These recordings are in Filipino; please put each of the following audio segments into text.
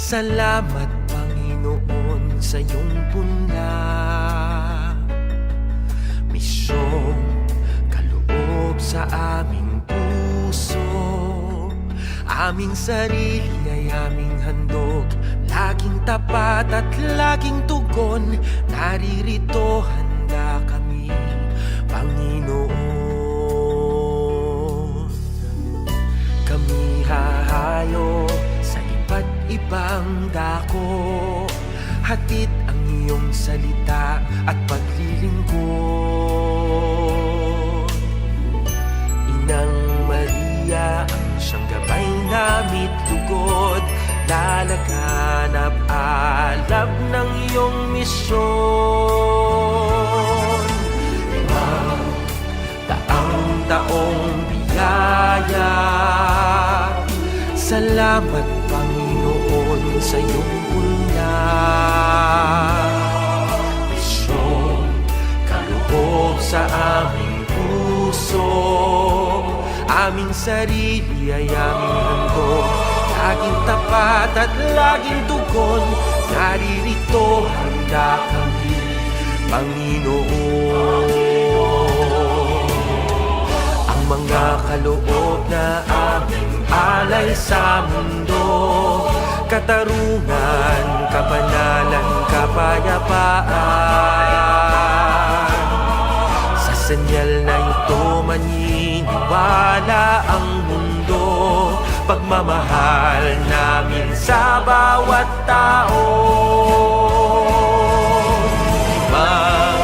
Salamat Panginoon sa iyong punla, misyong kaloob sa aming puso. Aming sarili ay aming handog, laging tapat at laging tugon. Naririto handa kami, Panginoon. Kami hahayo sa iba't ibang dako, hatid ang iyong salita at paglilingkod. Inang Maria, ang siyang gabay namit lugod, lalaganap alab ng iyong misyon. Limang taong biyaya, salamat Panginoon sa iyong punla, misyong kaloob sa aming puso. Aming sarili ay aming handog, laging tapat at laging tugon. Naririto handa kami, Panginoon. Ang mga kaloob na aming alay sa mundo, katarungan, kabanalan, kapayapaan. Sa senyal na ito maniniwala ang mundo, pagmamahal namin sa bawat tao. Limang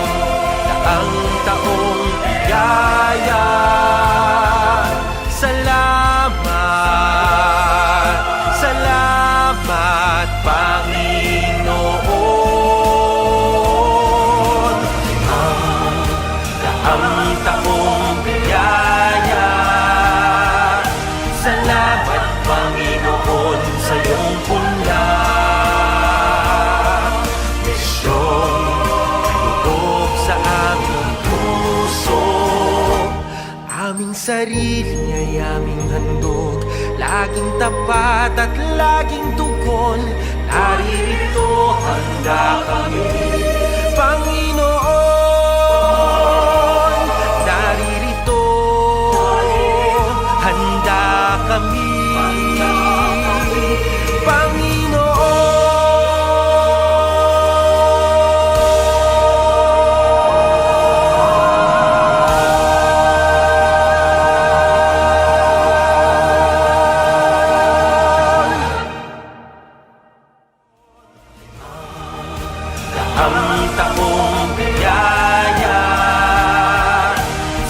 taong biyaya, salamat, salamat Panginoon. Limang taong biyaya, salamat Panginoon sa iyong punla, misyong kaloob sa aming puso. Aming sarili ay aming handog, laging tapat at laging tugon. Naririto handa kami, Panginoon. Naririto handa kami, ang taong biyaya,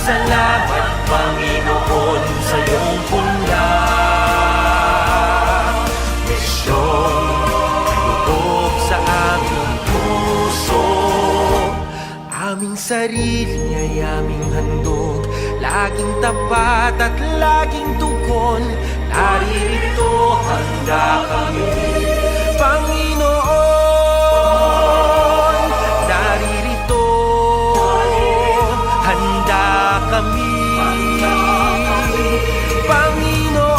salamat Panginoon sa iyong punla, misyong kaloob sa aming puso. Aming sarili ay aming handog, laging tapat at laging tugon. Naririto handa kami, Panginoon. Naririto handa kami, Panginoon.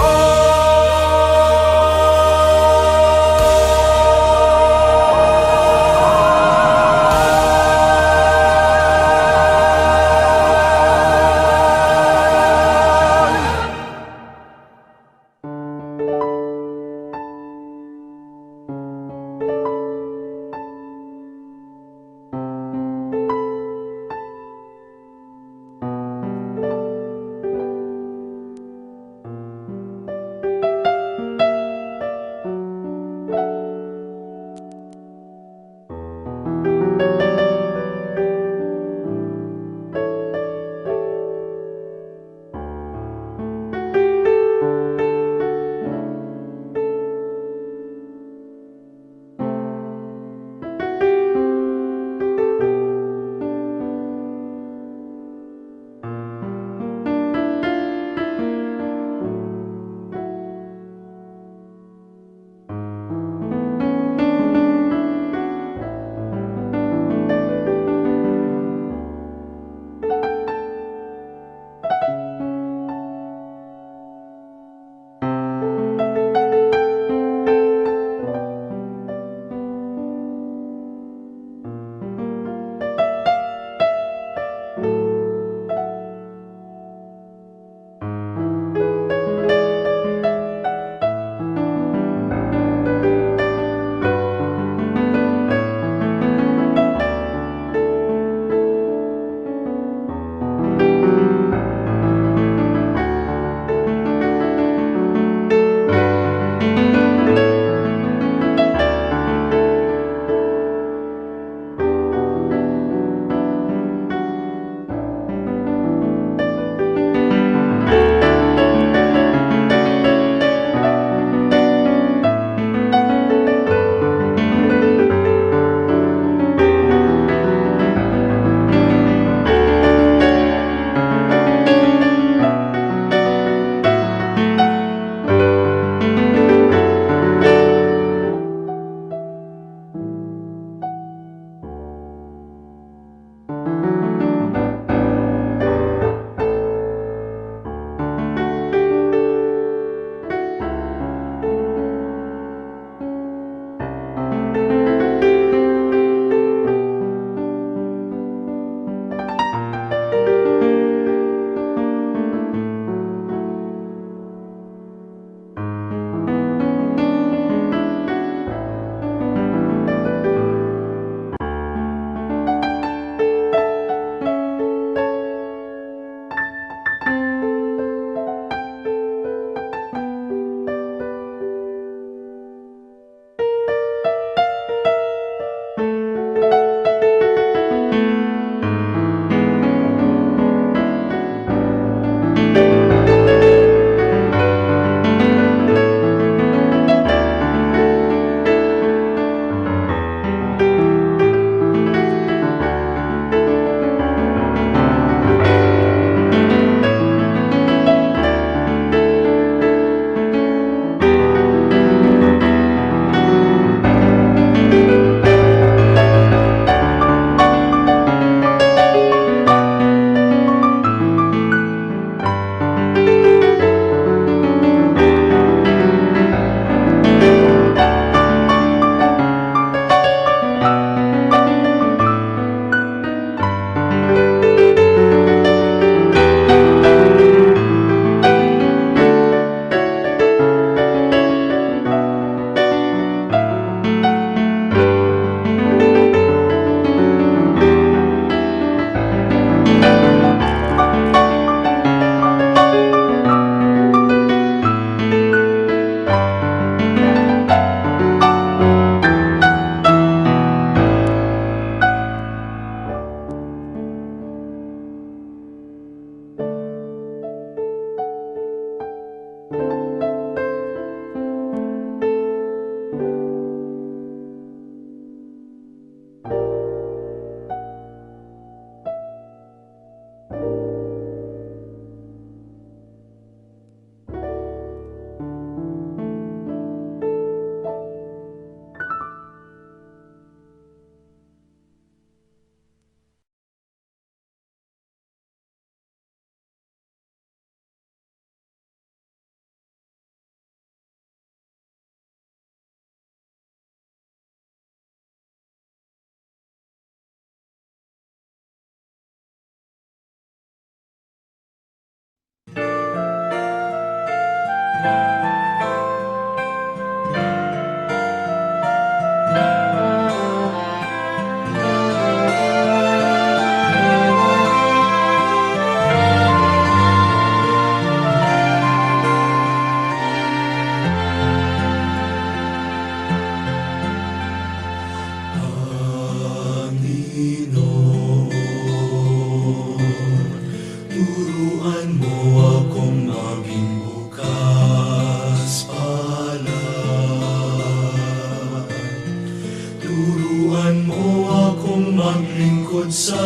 maglingkod sa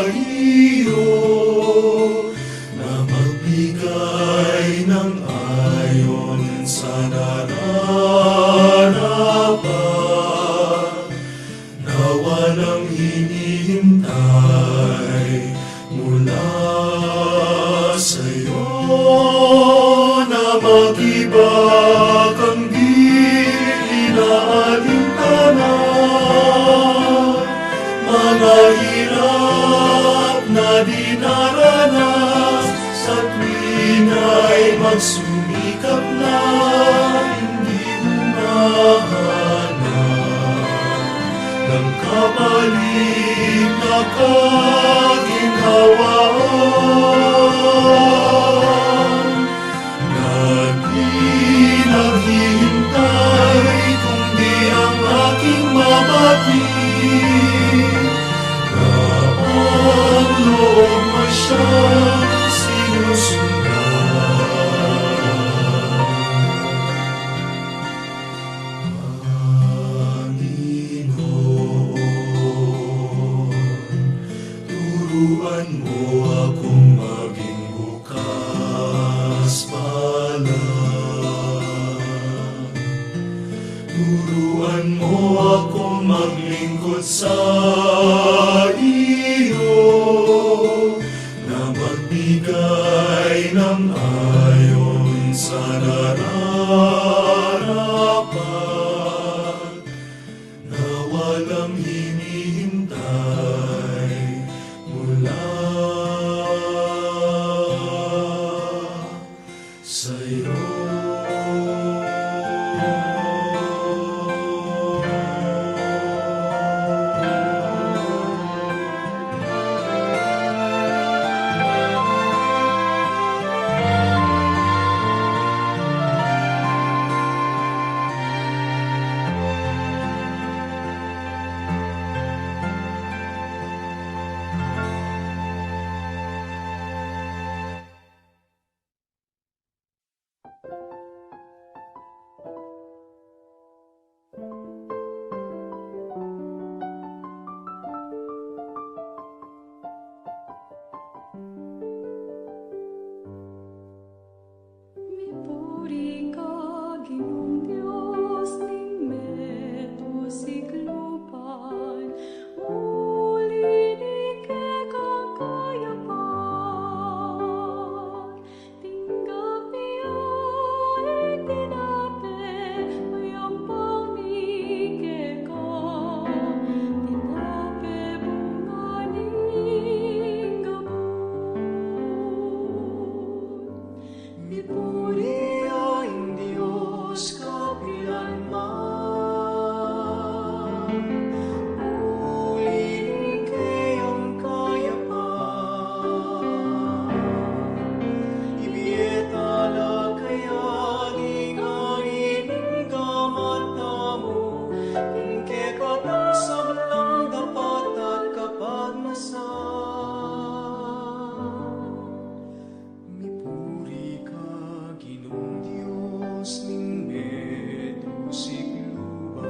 iyo, na magbigay ng ayon sa nararapat, na walang hinihintay mula sa'yo, na mag-iba kang di inaalintanan, mga hirap na dinaranas sa tuwing ay magsumikap na hindi humahanap ng kapalit na kaginhawaan, na di naghihintay kundi ang aking mabatid, na ang loob mo siyang sinusundan. Panginoon, turuan mo akong maging bukas palad. Turuan mo akong maglingkod sa iyo, na magbigay ng ayon sa nararapat, na walang hinihintay mula sa'yo. Mipuri ka, Ginoong Diyos, ning metusiklupan, uli ni kakayapan. Tinggapi ay tinape, mayang pamike ka, tinape bunganing gabon. Mipuri ang Diyos kapilanman, uli kayong kayapan. Ibietala kayaning aning kamatamu, ingke katasam lang dapat at kapagmasan. Mipuri ka, Ginoong Diyos, ning metusikluban,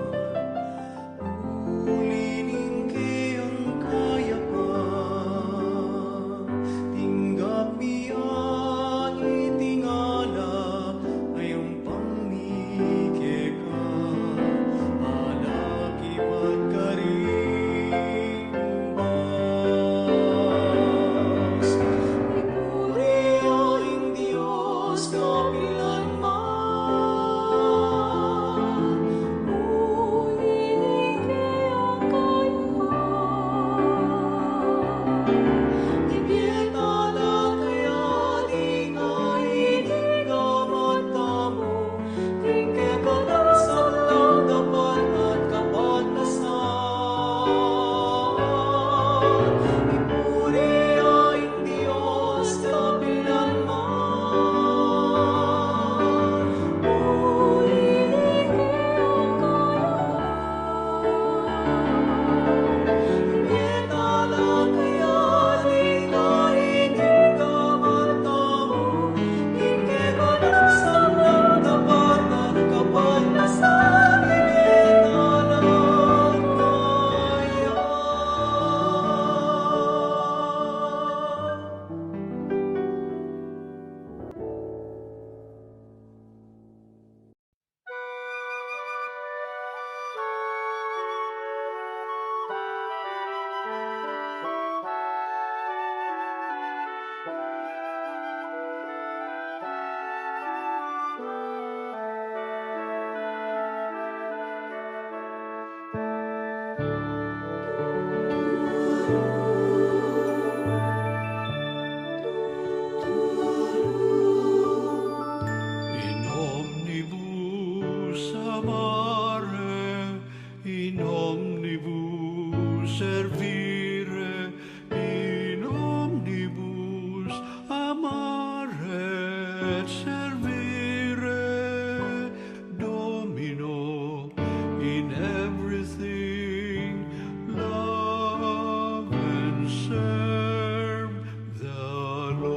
in everything, love and serve the Lord.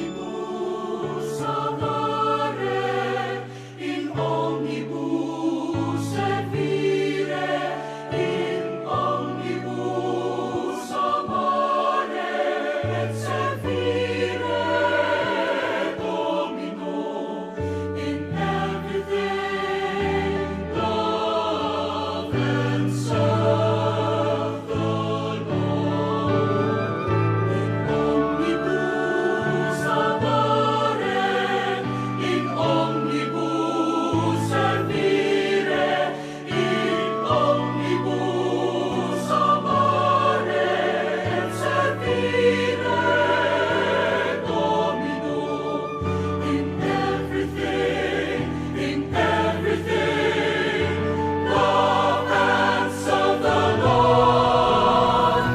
Omnibus amare, in omnibus servire, in omnibus amare et servire, Domino, in everything love and serve the Lord. In omnibus amare, in omnibus servire, in omnibus amare et servire, Domino, in everything, love and serve the Lord.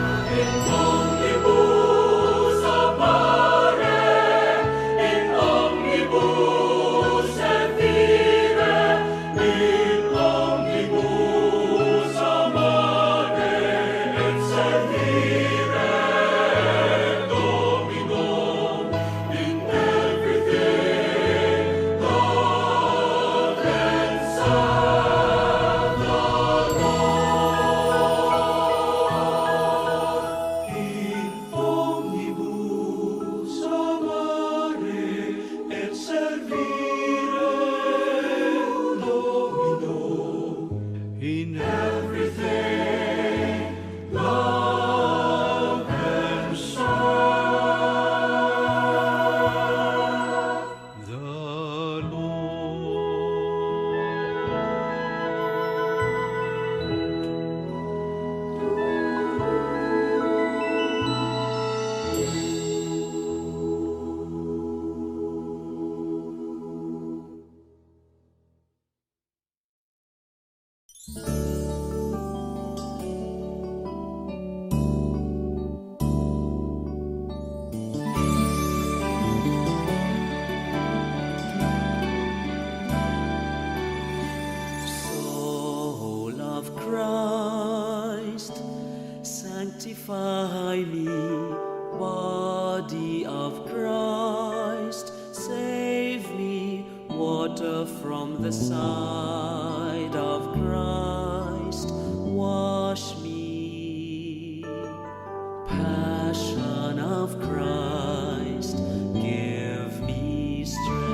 In omnibus amare, in omnibus servire, in omnibus amare et servire, Domino, in everything love and serve the Lord. In omnibus amare et servire, Domino, in everything love and serve The Lord. Soul of Christ, sanctify me. Body of Christ, save me. Water from the side of Christ, wash me. Passion of Christ, give me strength.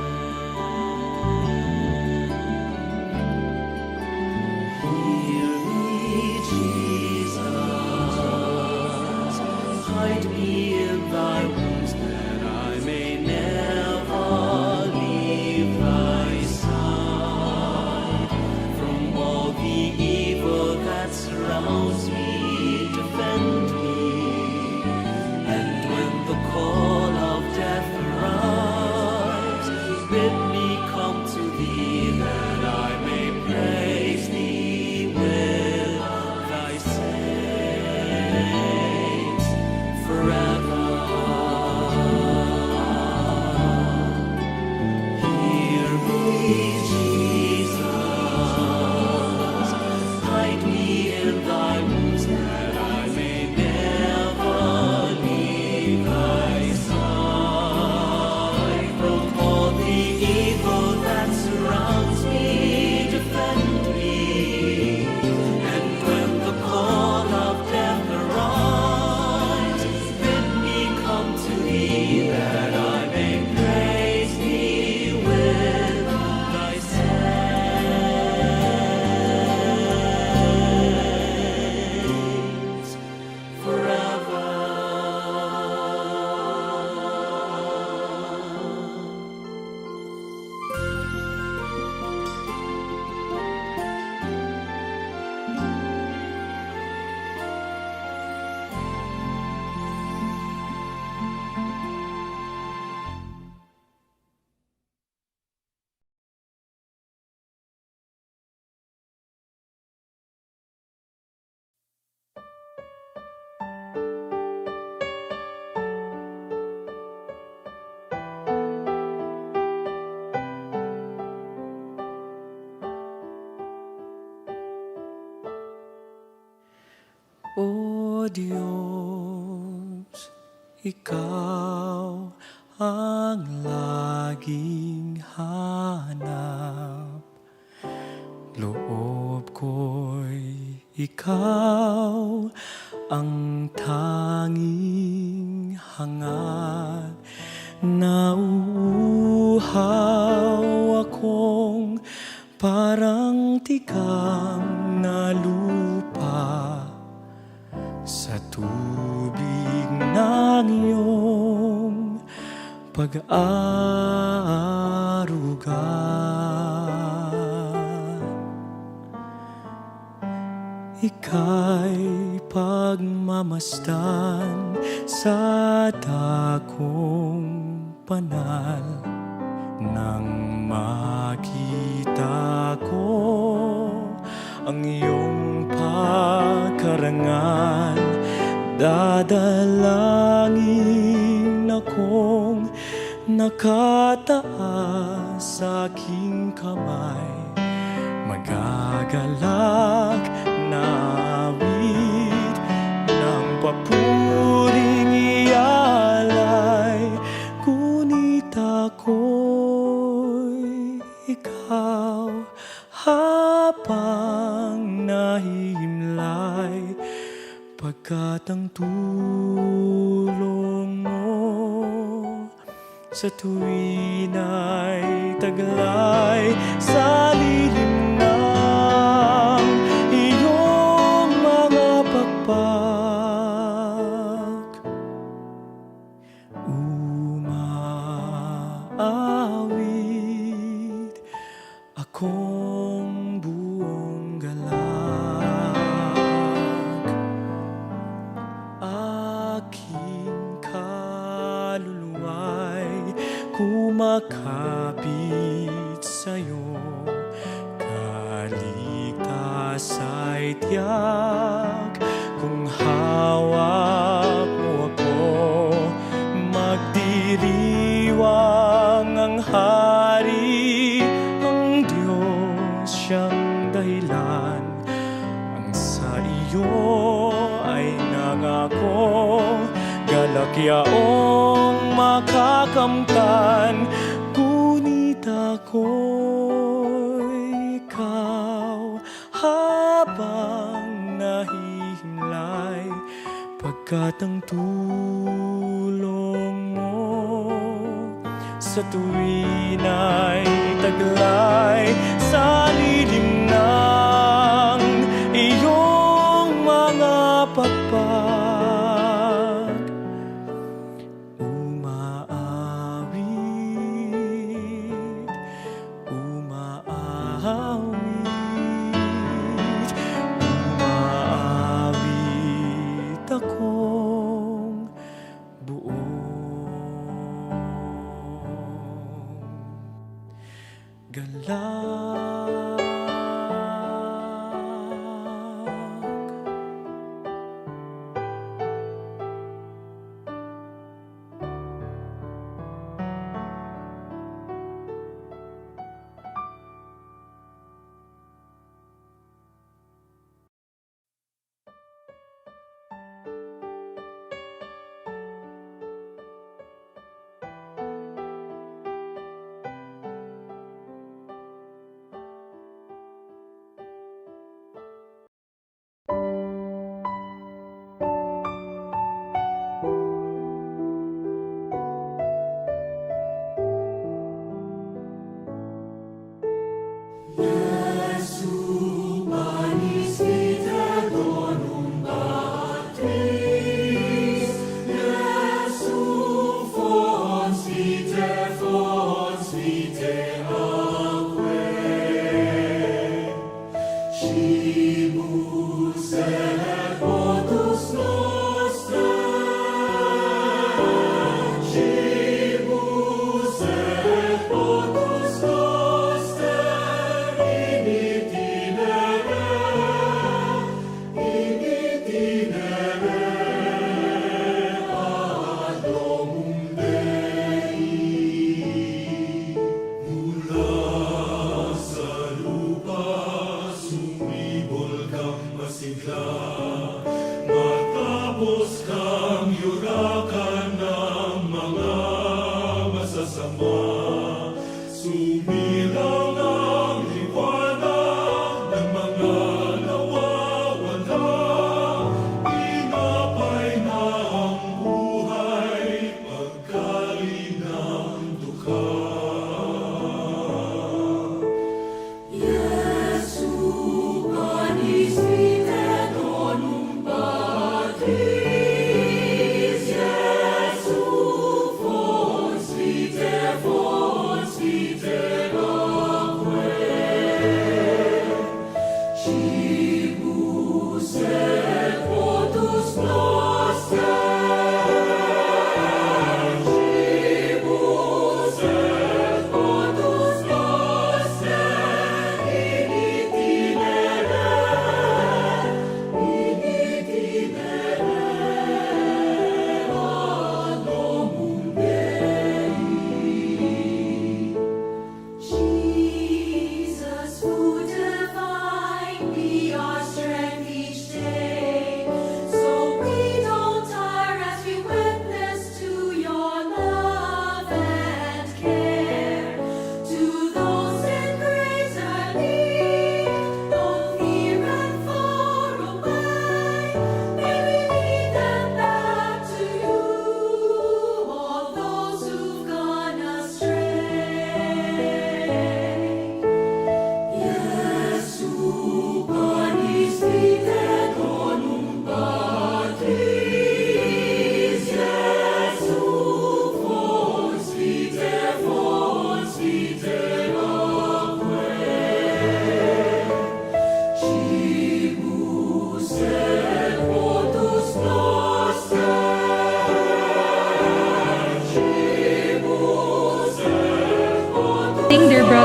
Hear me, Jesus. Hide me in thy wounds that I may never leave thy side. From all the evil that surrounds me, defend me. And when the call of death arrives, bid me come to thee, that I may praise thee with thy saints forever. O Diyos, Ikaw ang laging hanap. Loob ko'y Ikaw ang tanging hangad. Nauuhaw akong parang tikang na lupa sa tubig ng iyong pag-aaruga. Ika'y pagmamasdan sa dakong banal. Nang makita ko ang iyong pagkarangal, dadalangin akong nakataas sa aking kamay. Magagalak na awit ng papuring ialay, ngunit ako'y ikaw habang nahihimlay, pagkat ang tulong mo sa tuwin ay taglay sa lilim ng iyong mga pakpak. Umaawit akong buong galak, aking kaluluwa'y kumakapit sa'yo. Kaligtas ay tiyak kung hawak mo ako. Magdiriwang ang hari, ang Diyos siyang dahilan. Ang sa iyo ay nangako, galakyaong makakamtan. Ngunit ako'y ikaw habang nahihimlay, pagkat ang tulong mo sa tuwin ay taglay sa lilim ng iyong mga pakpak. Umaawit, umaawit, umaawit akong buong galak.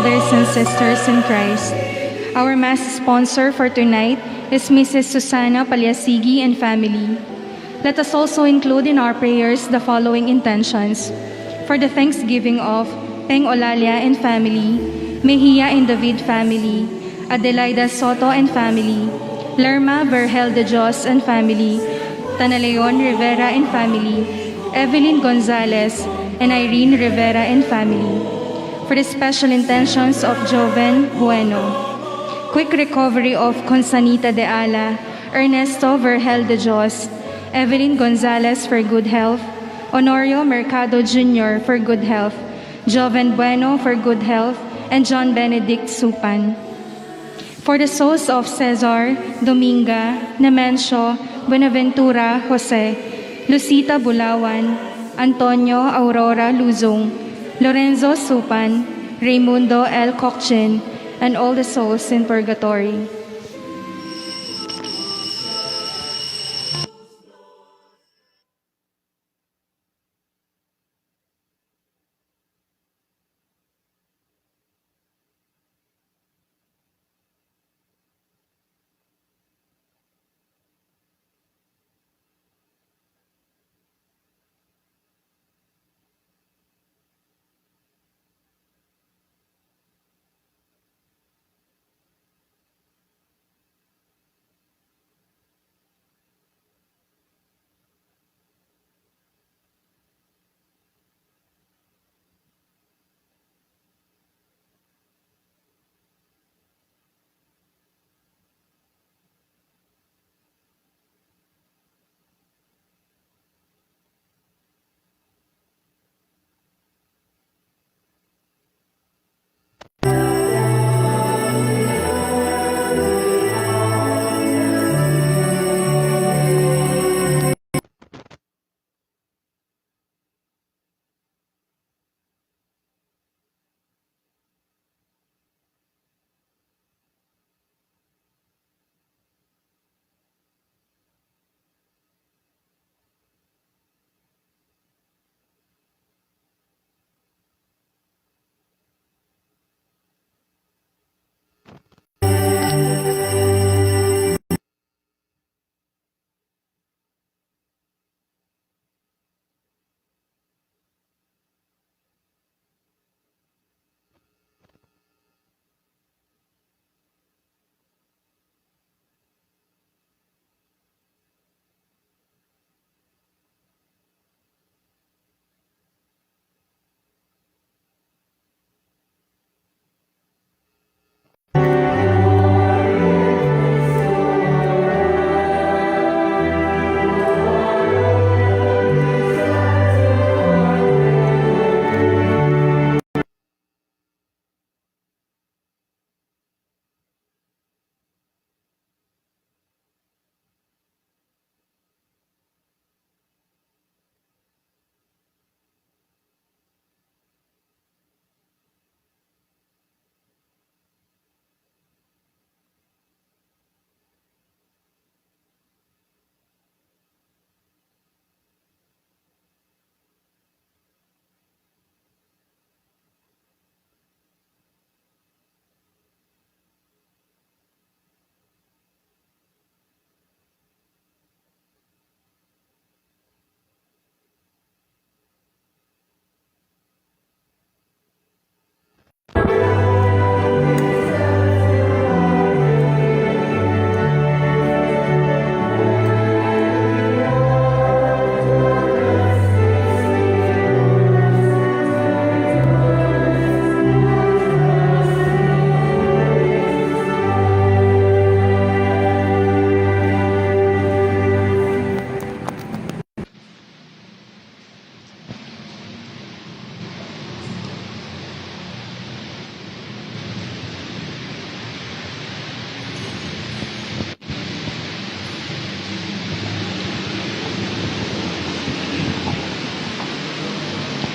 brothers and sisters in Christ. Our Mass sponsor for tonight is Mrs. Susana Palyasigi and family. Let us also include in our prayers the following intentions. For the thanksgiving of Peng Olalia and family, Mejia and David family, Adelaida Soto and family, Lerma Berhel de Dios and family, Tanaleon Rivera and family, Evelyn Gonzalez and Irene Rivera and family. For the special intentions of Joven Bueno, quick recovery of Consanita de Ala, Ernesto Vergel de Dios, Evelyn Gonzalez for good health, Honorio Mercado Jr. for good health, Joven Bueno for good health, and John Benedict Supan. For the souls of Cesar, Dominga, Nemencio, Buenaventura Jose, Lucita Bulawan, Antonio Aurora Luzong, Lorenzo Supan, Raimundo L. Cochin, and all the souls in purgatory.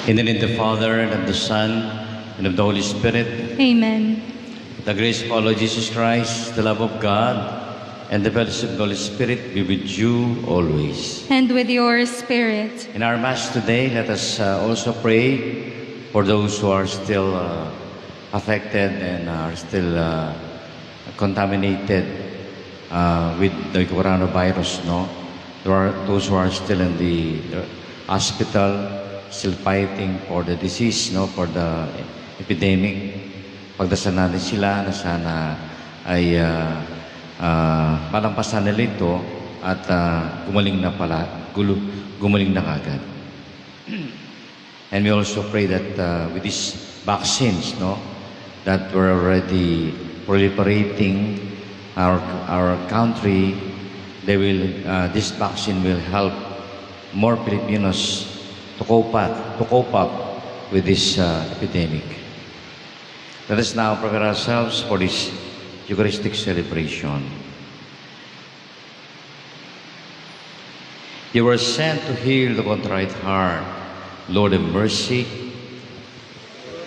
In the name of the Father, and of the Son, and of the Holy Spirit, Amen. the grace of our Lord Jesus Christ, the love of God, and the fellowship of the Holy Spirit be with you always. And with your spirit. In our Mass today, let us also pray for those who are still affected and are still contaminated with the coronavirus, no? There are those who are still in the hospital, still fighting for the disease, no? For the epidemic. Pagdasal natin sila na sana ay malampasan nila ito at gumaling na kagad. And we also pray that with these vaccines, no, that we're already proliferating our country, this vaccine will help more Filipinos to cope up with this epidemic. Let us now prepare ourselves for this Eucharistic celebration. You were sent to heal the contrite heart. Lord, have mercy.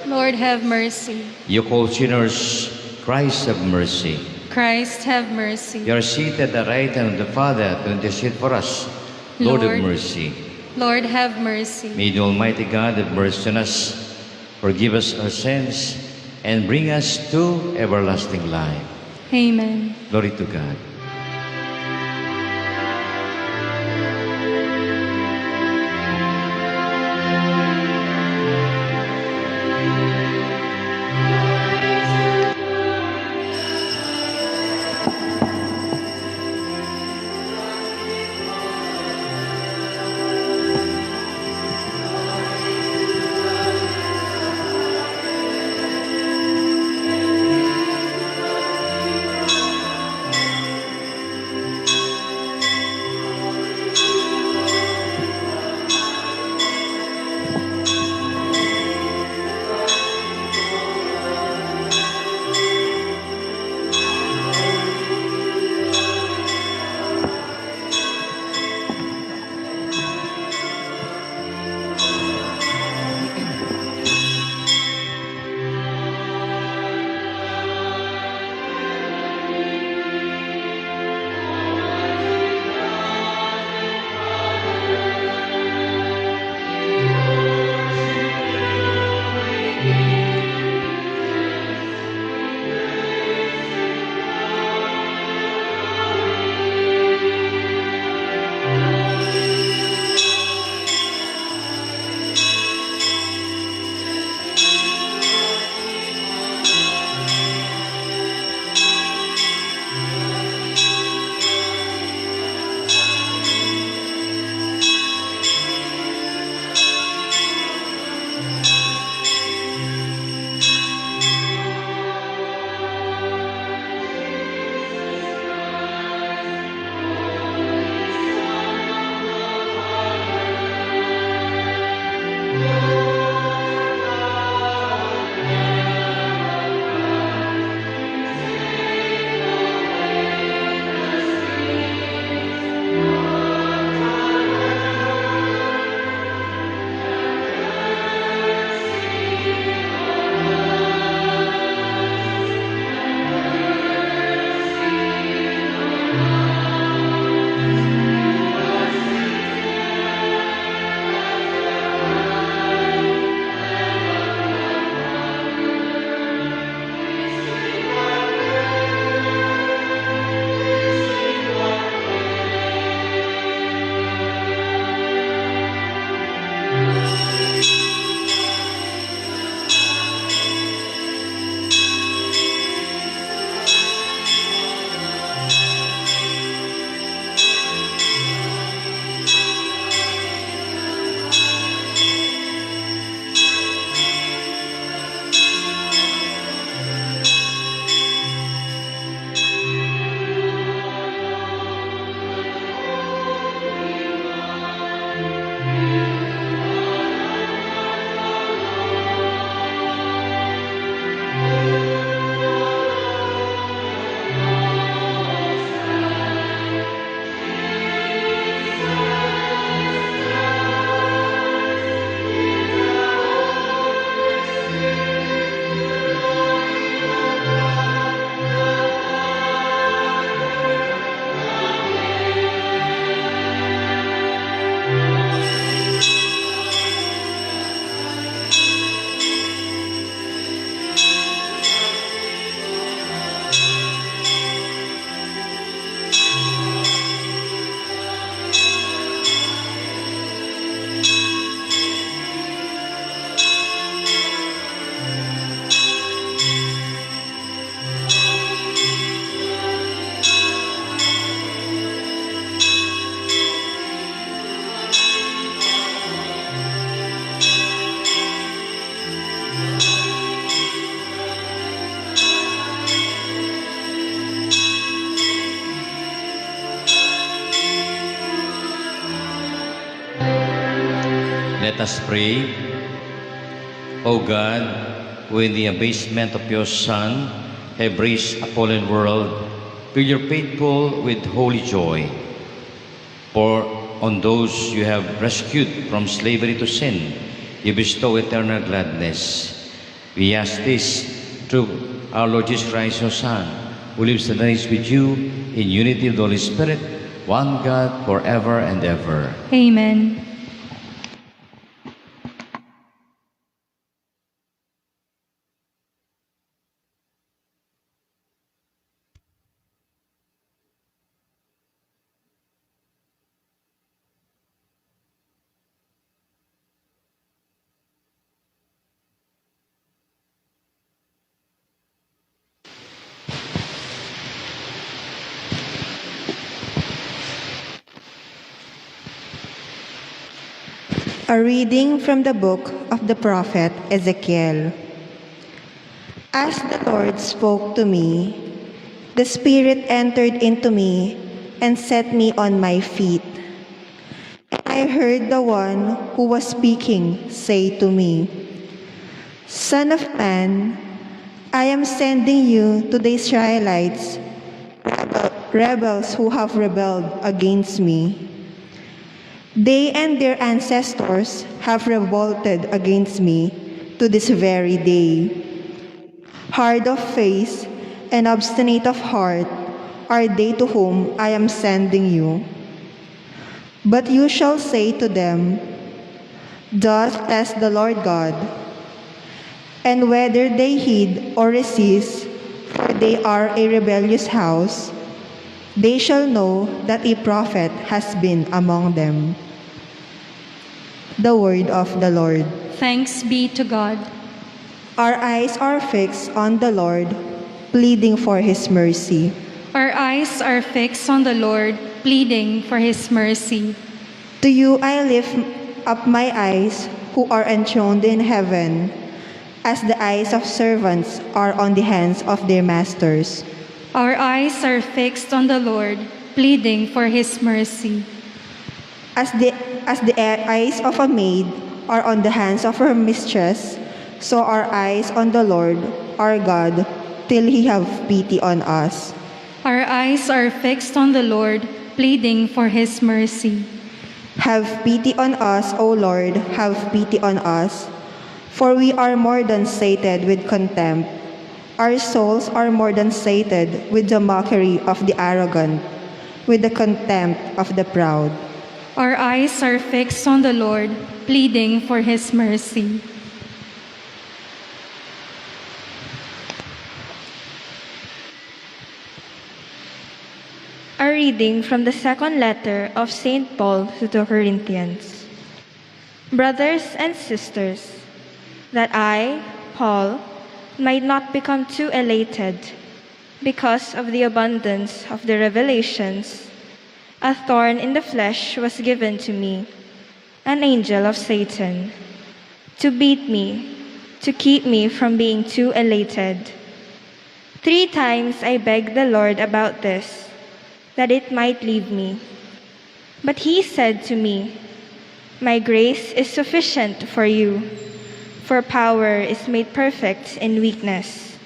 Lord, have mercy. You call sinners, Christ, have mercy. Christ, have mercy. You are seated at the right hand of the Father to intercede for us. Lord, have Lord. mercy. Lord, have mercy. May the Almighty God have mercy on us, forgive us our sins, and bring us to everlasting life. Amen. Glory to God. Let us pray. O God, who in the abasement of your Son have raised a fallen world, fill your faithful with holy joy. For on those you have rescued from slavery to sin, you bestow eternal gladness. We ask this through our Lord Jesus Christ, your Son, who lives and reigns with you in unity of the Holy Spirit, one God, forever and ever. Amen. A reading from the book of the prophet Ezekiel. As the Lord spoke to me, the Spirit entered into me and set me on my feet. And I heard the one who was speaking say to me, Son of man, I am sending you to the Israelites, rebels who have rebelled against me. They and their ancestors have revolted against me to this very day. Hard of face and obstinate of heart are they to whom I am sending you. But you shall say to them, Thus says the Lord God. And whether they heed or resist, for they are a rebellious house, they shall know that a prophet has been among them. The word of the Lord. Thanks be to God. Our eyes are fixed on the Lord, pleading for His mercy. Our eyes are fixed on the Lord, pleading for His mercy. To you I lift up my eyes, who are enthroned in heaven, as the eyes of servants are on the hands of their masters. Our eyes are fixed on the Lord, pleading for His mercy. As the eyes of a maid are on the hands of her mistress, so our eyes on the Lord, our God, till He have pity on us. Our eyes are fixed on the Lord, pleading for His mercy. Have pity on us, O Lord, have pity on us, for we are more than sated with contempt. Our souls are more than sated with the mockery of the arrogant, with the contempt of the proud. Our eyes are fixed on the Lord, pleading for His mercy. A reading from the second letter of St. Paul to the Corinthians. Brothers and sisters, that I, Paul, might not become too elated because of the abundance of the revelations, a thorn in the flesh was given to me, an angel of Satan, to beat me, to keep me from being too elated. 3 times I begged the Lord about this, that it might leave me. But He said to me, My grace is sufficient for you, for power is made perfect in weakness.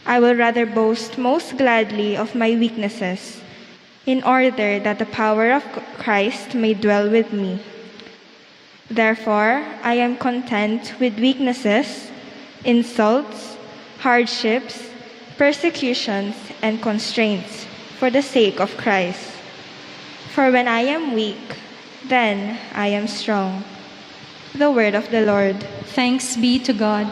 I will rather boast most gladly of my weaknesses, in order that the power of Christ may dwell with me. Therefore, I am content with weaknesses, insults, hardships, persecutions, and constraints for the sake of Christ. For when I am weak, then I am strong. The word of the Lord. Thanks be to God.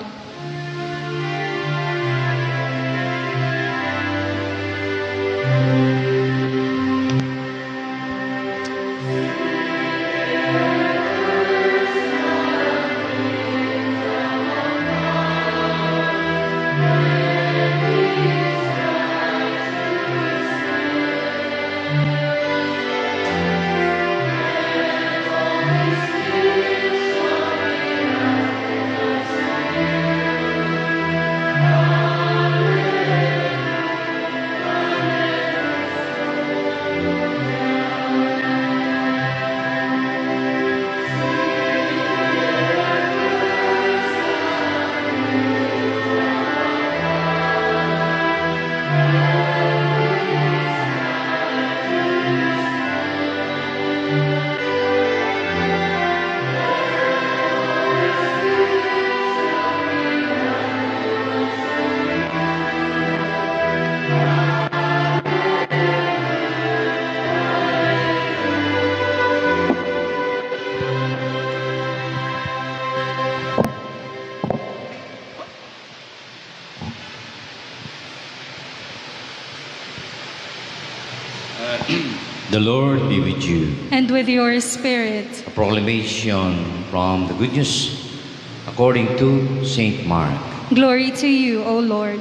The Lord be with you. And with your spirit. A proclamation from the good news according to Saint Mark. Glory to you, O Lord.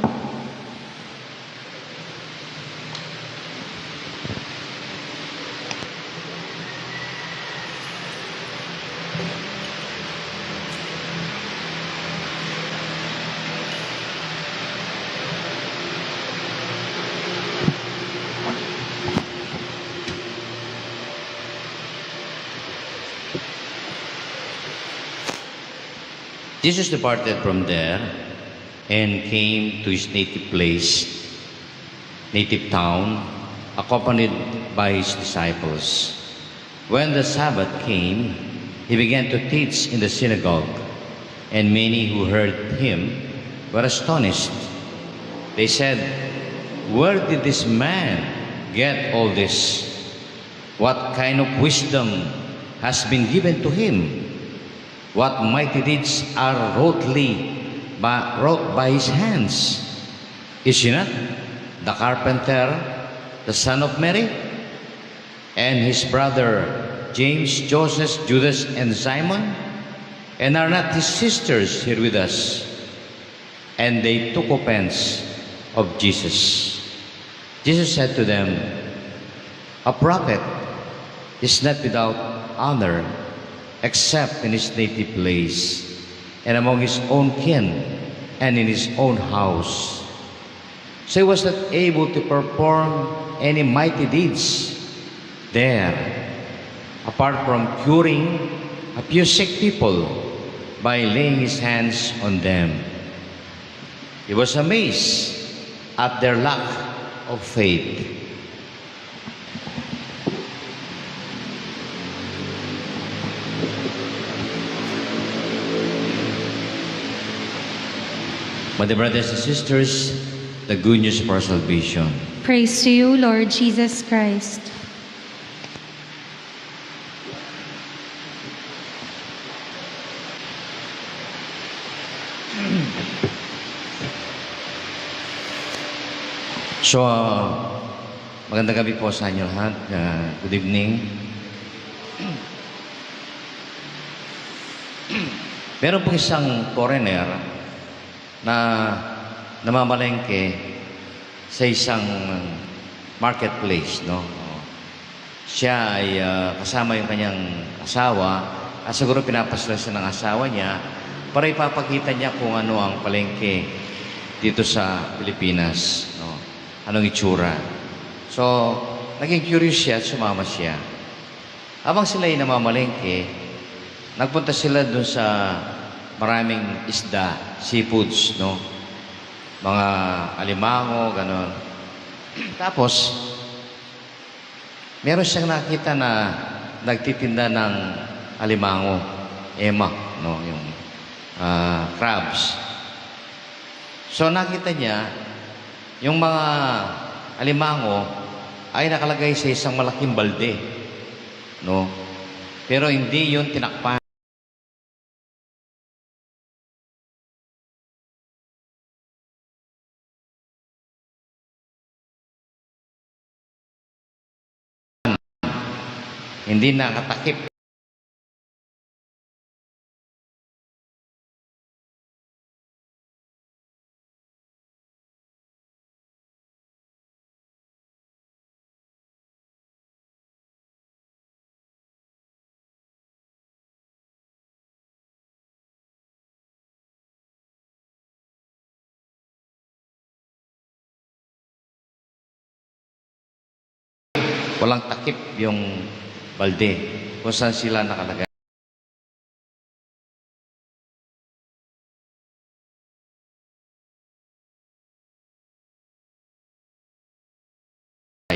Jesus departed from there and came to his native place, native town, accompanied by his disciples. When the Sabbath came, he began to teach in the synagogue, and many who heard him were astonished. They said, "Where did this man get all this? What kind of wisdom has been given to him? What mighty deeds are wrought by his hands? Is he not the carpenter, the son of Mary? And his brother James, Joseph, Judas, and Simon? And are not his sisters here with us?" And they took offense of Jesus. Jesus said to them, "A prophet is not without honor except in his native place, and among his own kin, and in his own house." So he was not able to perform any mighty deeds there, apart from curing a few sick people by laying his hands on them. He was amazed at their lack of faith. My dear brothers and sisters, the good news of our salvation. Praise to you, Lord Jesus Christ. So, magandang gabi po sa inyo lahat. Good evening. Meron pong isang foreigner na namamalengke sa isang marketplace, no? Siya ay kasama yung kanyang asawa at siguro pinapasla siya ng asawa niya para ipapakita niya kung ano ang palengke dito sa Pilipinas, no? Anong itsura. So, naging curious siya at sumama siya. Habang sila ay namamalengke, nagpunta sila dun sa maraming isda, seafoods, no? Mga alimango, ganon. Tapos, meron siyang nakita na nagtitinda ng alimango, ema, no? Yung crabs. So, nakita niya, yung mga alimango ay nakalagay sa isang malaking balde, no? Pero hindi yun tinakpan. Hindi nakatakip. Walang takip yung balde kung saan sila nakalagay.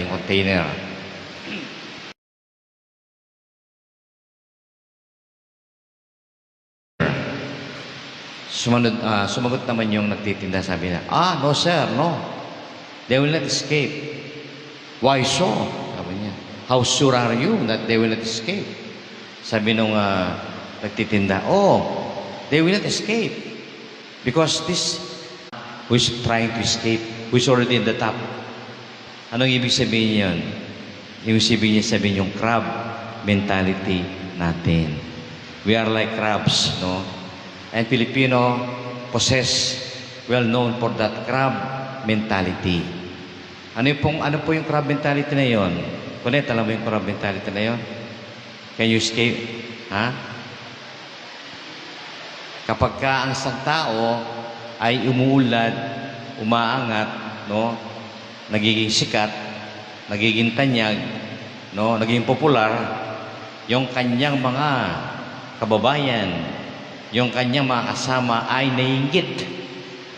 Yung container. Sumagot naman yung nagtitinda, sabi niya, "No sir, no. They will not escape." "Why so?" Sabi niya. "How sure are you that they will not escape?" Sabi nung nagtitinda, "Oh, they will not escape. Because this who is trying to escape, who is already in the top." Anong ibig sabihin yun? Yung sabihin yung crab mentality natin. We are like crabs, no? And Filipino well known for that crab mentality. Ano po yung crab mentality na yon? Kunet, alam mo yung crab mentality na yon? Can you escape? Ha? Kapag ka ang isang tao ay umuulad, umaangat, no? Nagiging sikat, nagiging tanyag, no? Nagiging popular, yung kanyang mga kababayan, yung kanyang mga kasama ay naiinggit.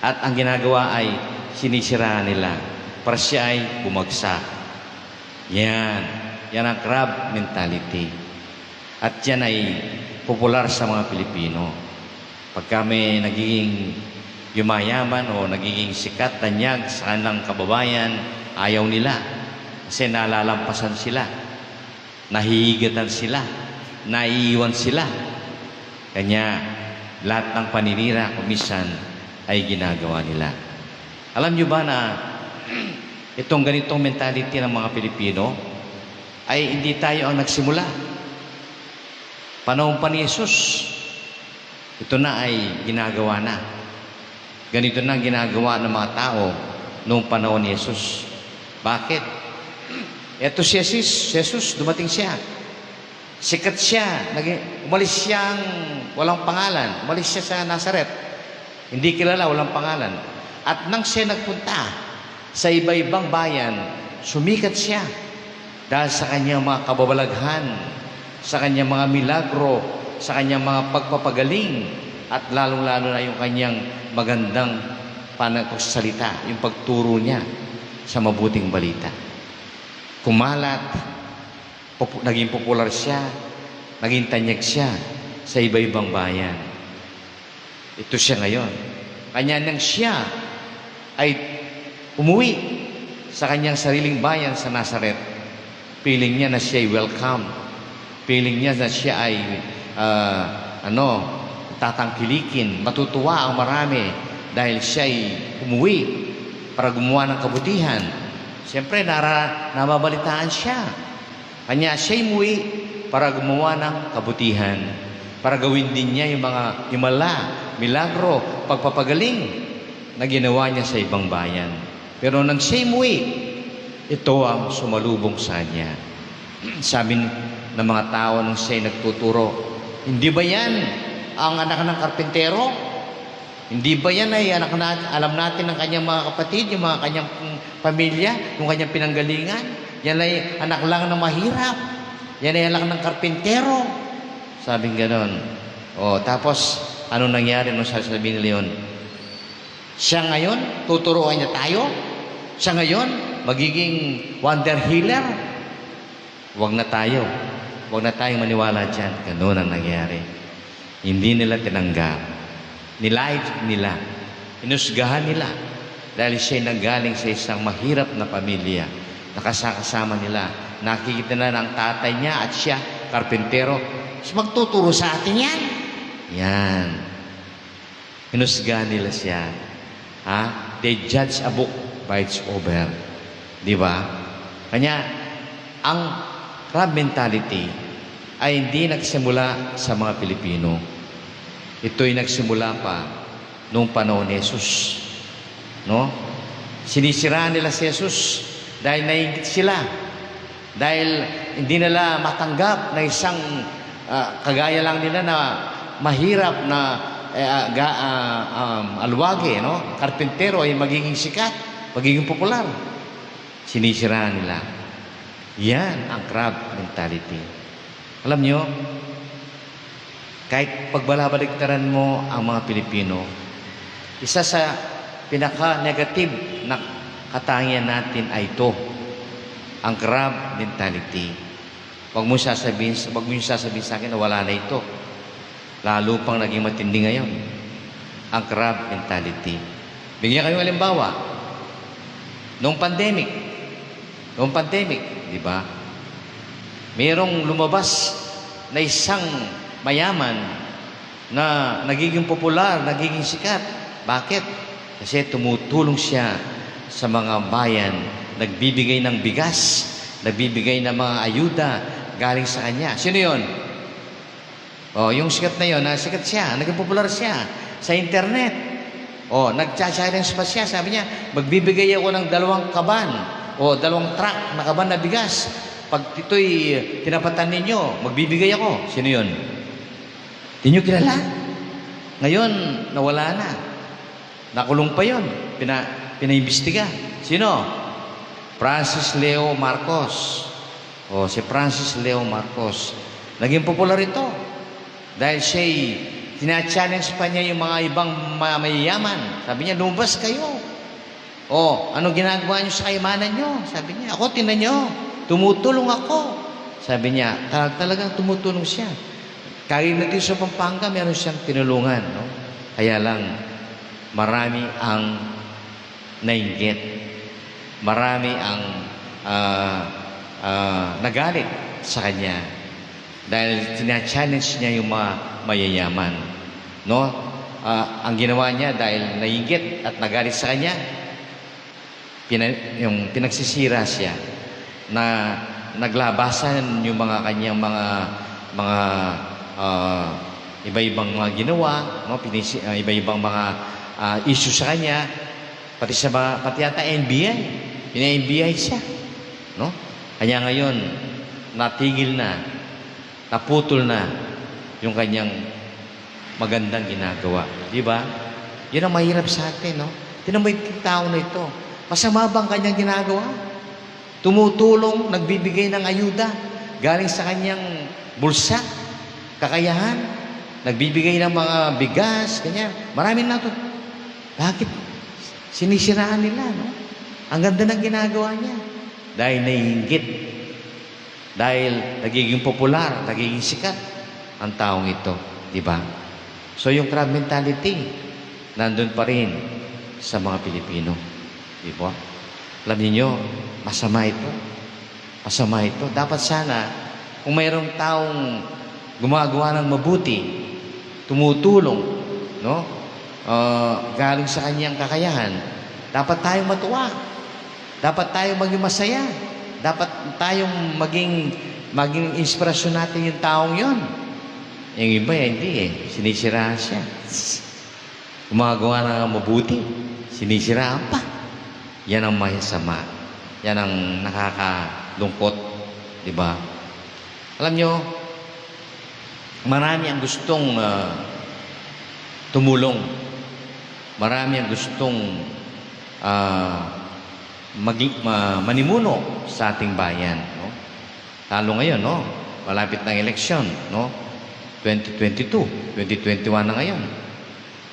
At ang ginagawa ay sinisira nila para siya ay bumagsak. Yan ang crab mentality. At yan ay popular sa mga Pilipino. Pag kami nagiging yumayaman o nagiging sikat, tanyag sa kanilang kababayan, ayaw nila. Kasi nalalampasan sila, nahihigatan sila, naiiwan sila. Kanya lahat ng paninira kumisan ay ginagawa nila. Alam nyo ba na itong ganitong mentality ng mga Pilipino ay hindi tayo ang nagsimula. Panahon pa ni Jesus, ito na ay ginagawa na. Ganito na ginagawa ng mga tao noong panahon ni Jesus. Bakit? Ito si Jesus, dumating siya. Sikat siya. Umalis siyang walang pangalan. Umalis siya sa Nazaret. Hindi kilala, walang pangalan. At nang siya nagpunta sa iba-ibang bayan, sumikat siya. Dahil sa kanyang mga kababalaghan, sa kanyang mga milagro, sa kanyang mga pagpapagaling, at lalong-lalo na yung kanyang magandang panagsalita, yung pagturo niya sa mabuting balita. Kumalat, naging popular siya, naging tanyag siya sa iba-ibang bayan. Ito siya ngayon. Kanya nang siya ay umuwi sa kanyang sariling bayan sa Nazaret, feeling niya na siya ay welcome. Feeling niya na siya ay tatangkilikin, matutuwa ang marami dahil siya ay umuwi para gumawa ng kabutihan. Siyempre, nababalitaan siya. Kanya siya ay umuwi para gumawa ng kabutihan, para gawin din niya yung mga himala, milagro, pagpapagaling na ginawa niya sa ibang bayan. Pero nang siya ay umuwi, ito ang sumalubong sa niya. Sabi ng mga tao nung siya ay nagtuturo, hindi ba yan ang anak ng karpintero? Hindi ba yan ay anak na, alam natin ng kanyang mga kapatid, yung mga kanyang pamilya, yung kanyang pinanggalingan? Yan ay anak lang ng mahirap. Yan ay anak ng karpintero. Sabing ganon. Tapos, ano nangyari nung sasabihin nila yun? Siya ngayon, tuturuan niya tayo? Siya ngayon, magiging wonder healer? Huwag na tayo. Huwag na tayong maniwala dyan. Ganun ang nangyari. Hindi nila tinanggap. Nilait nila. Inusgahan nila. Dahil siya nanggaling sa isang mahirap na pamilya. Nakasama nila. Nakikita na ng tatay niya at siya, karpintero. Magtuturo sa atin yan. Yan. Inusgahan nila siya. They judge a book by its cover. Di ba? Kanya, ang crab mentality ay hindi nagsimula sa mga Pilipino. Ito'y nagsimula pa noong panahon ni Jesus. No? Sinisiraan nila si Jesus dahil naiingit sila. Dahil hindi nila matanggap na isang kagaya lang nila na mahirap na alwage, no? Karpintero ay magiging sikat, magiging popular. Sinisiraan nila. Yan ang crab mentality. Alam nyo, kahit pagbalabaligtaran mo ang mga Pilipino, isa sa pinaka-negative na katangian natin ay ito, ang crab mentality. Huwag mo sasabihin sa akin na wala na ito. Lalo pang naging matindi ngayon. Ang crab mentality. Bigyan kayong halimbawa. Noong pandemic, di ba? Mayroong lumabas na isang mayaman na nagiging popular, nagiging sikat. Bakit? Kasi tumutulong siya sa mga bayan, nagbibigay ng bigas, nagbibigay ng mga ayuda galing sa kanya. Sino yon? Yung sikat na yon, sikat siya, naging popular siya sa internet. Nagcha-challenge pa siya. Sabi niya, magbibigay ako ng 2 kaban o 2 truck na kaban na bigas. Pag ito'y tinapatan ninyo, magbibigay ako. Sino yon? Hindi nyo kilala? Ngayon, nawala na. Nakulong pa yon. Pinaimbestiga. Sino? Francis Leo Marcos. Si Francis Leo Marcos. Naging popular ito. Dahil siya'y tina-challenge pa niya yung mga ibang mayayaman. Sabi niya, lumabas kayo. Anong ginagawa niyo sa kayamanan niyo? Sabi niya, ako, tinan niyo, tumutulong ako. Sabi niya, talagang tumutulong siya. Kahit natin sa Pampanga, meron siyang tinulungan. No? Kaya lang, marami ang nainggit. Marami ang nagalit sa kanya. Dahil tina-challenge niya yung mga mayayaman. No? Ang ginawa niya dahil nainggit at nagalit sa kanya, yung pinagsisira siya na naglabasan yung mga kanyang mga iba-ibang mga ginawa, no? Iba-ibang mga issue sa kanya, pati yata NBI, pina-NBI siya, no? Kanya ngayon natigil na, naputol na yung kanyang magandang ginagawa, di ba? Yun ang mahirap sa atin, no? Tinan mo yung tao na ito, masama bang kanyang ginagawa? Tumutulong, nagbibigay ng ayuda galing sa kanyang bulsa, kakayahan, nagbibigay ng mga bigas, ganyan. Marami na ito. Bakit? Sinisiraan nila, no? Ang ganda ng ginagawa niya. Dahil naiinggit. Dahil nagiging popular, nagiging sikat ang taong ito. Diba? So yung crab mentality, nandun pa rin sa mga Pilipino. Diba? Alam niyo, masama ito. Masama ito. Dapat sana, kung mayroong taong gumagawa ng mabuti, tumutulong, no? Galing sa kanyang kakayahan, dapat tayong matuwa. Dapat tayong maging masaya. Dapat tayong maging inspirasyon natin yung taong yon. Yung iba, hindi eh. Sinisiraan siya. Gumagawa ng mabuti, sinisiraan pa. Yan ang masama. Yan ang nakakalungkot. Diba? Alam nyo, marami ang gustong tumulong. Marami ang gustong manimuno sa ating bayan. No? Lalo ngayon, no? Malapit ng eleksyon, no? 2022, 2021 na ngayon.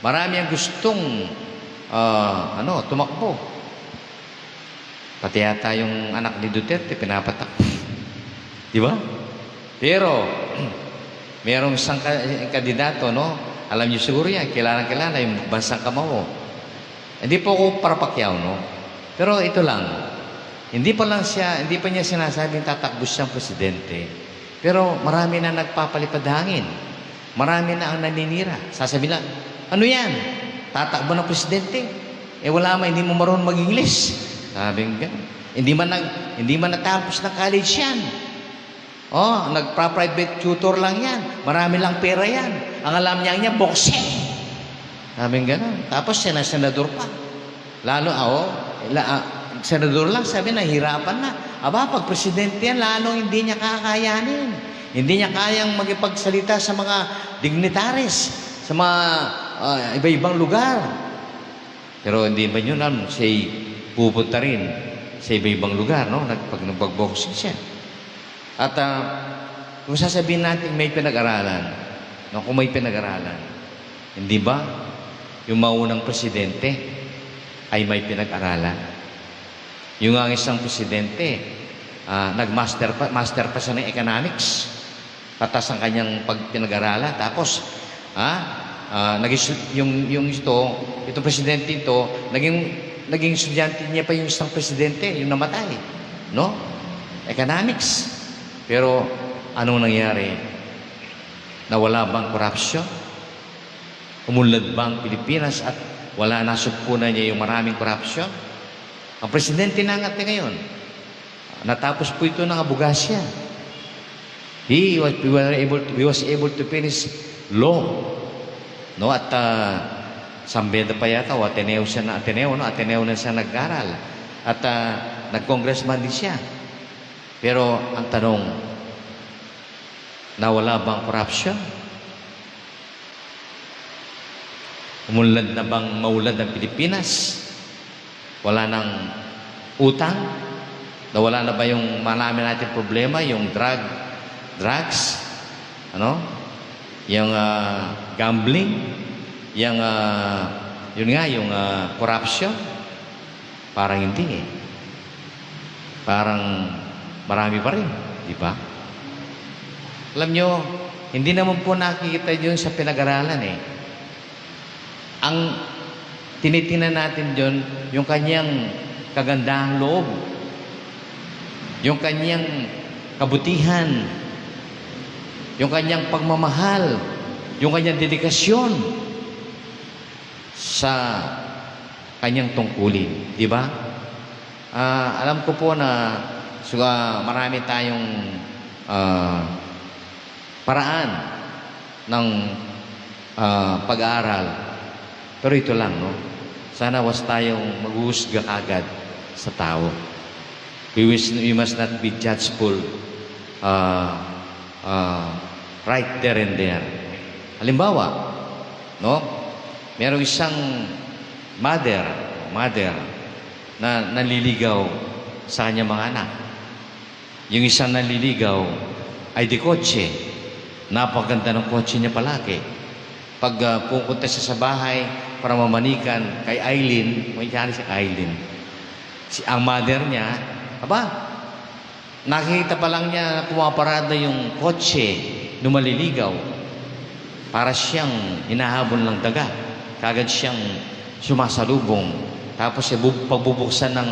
Marami ang gustong tumakbo. Pati yata yung anak ni Duterte, pinapatak. Di ba? Pero, merong isang kandidato, no? Alam niyo siguro yan, kilala yung bansang Kamao. Hindi po ako para Pacquiao, no? Pero ito lang, hindi pa niya sinasabing tatakbo siyang presidente. Pero marami na nagpapalipad hangin. Marami na ang naninira. Sasabi lang, ano yan? Tatakbo ng presidente? Wala hindi mo marunong mag-English. Sabi nga, hindi man natapos ng college yan. Nagpa-private tutor lang yan. Marami lang pera yan. Ang alam niya, boxing. Sabi nga, tapos senador pa. Lalo, senador lang, sabi na, hirapan na. Pag presidente yan, lalong hindi niya kakayanin. Hindi niya kayang magipagsalita sa mga dignitaries, sa mga iba-ibang lugar. Pero hindi ba nyo alam, siya'y pupunta rin sa iba-ibang lugar, no? Pag nagboxing siya. At kung sasabihin natin may pinag-aralan, no? Kung may pinag-aralan, hindi ba yung maunang presidente ay may pinag-aralan? Yung ang isang presidente, master pa siya ng economics, patas ang kanyang pinag-aralan. Tapos, itong presidente ito, naging estudyante niya pa yung isang presidente, yung namatay. No? Economics. Pero, anong nangyari? Nawala bang korupsyon? Umunlad bang Pilipinas at wala nasugpunan niya yung maraming korupsyon? Ang presidente na natin ngayon, Natapos po ito ng abogacía. He was able to finish law. No, at San Beda pa yata, o Ateneo siya na Ateneo, no? Ateneo na siya nag-aral. At nag-congressman din siya. Pero ang tanong, nawala bang corruption? Umulad na bang maulad ang Pilipinas? Wala nang utang? Nawala na ba yung marami natin problema, yung drugs, ano? Yung gambling, yung yun nga, yung corruption? Parang hindi eh. Parang marami pa rin, di ba? Alam nyo, hindi naman po nakikita yun sa pinag-aralan eh. Ang tinitingnan natin dyan, yung kanyang kagandahang loob, yung kanyang kabutihan, yung kanyang pagmamahal, yung kanyang dedikasyon sa kanyang tungkulin. Di ba? Alam ko po na marami tayong paraan ng pag-aaral. Pero ito lang, no? Sana was tayong maghuhusga agad sa tao. We must not be judgeful right there and there. Halimbawa, no? Merong isang mother na naliligaw sa kanyang mga anak. Yung isang naliligaw ay di kotse. Napaganda ng kotse niya palagi. Pag pupunta siya sa bahay para mamanikan kay Eileen, may kaya si Eileen. Ang mother niya, nakikita pa lang niya na pumaparada yung kotse nung maliligaw. Para siyang hinahabol ng daga. Kagad siyang sumasalubong. Tapos pagbubuksan ng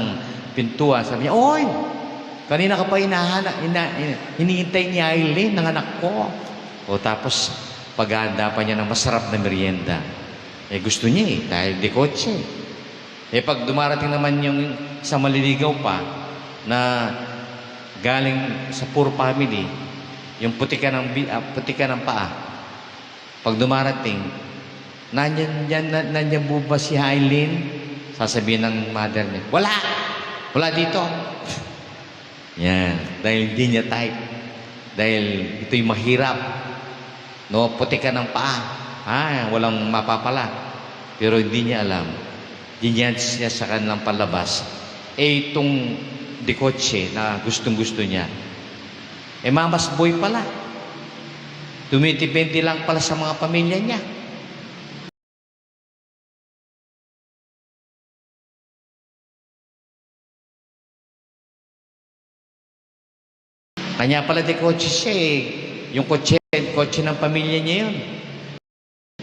pintuan, sabi niya, "Oy! Kanina ka pa hinihintay ni Eileen, ng anak ko." O tapos, paghahanda pa niya ng masarap na merienda. Gusto niya dahil di kotse. Pag dumarating naman yung isang maliligaw pa na galing sa poor family, yung putikan ng paa, pag dumarating, nandiyan po ba si Eileen? Sasabihin ng mother niya, wala dito. Yan, dahil hindi niya type. Dahil ito'y mahirap. No, putikan ng paa. Walang mapapala. Pero hindi niya alam. Hindi niya sa kanilang palabas. Itong dikotse na gustong-gusto niya. Mamas boy pala. Tumitipenti lang pala sa mga pamilya niya. Kanya pala dikotse siya Yung kotse ng pamilya niya yun.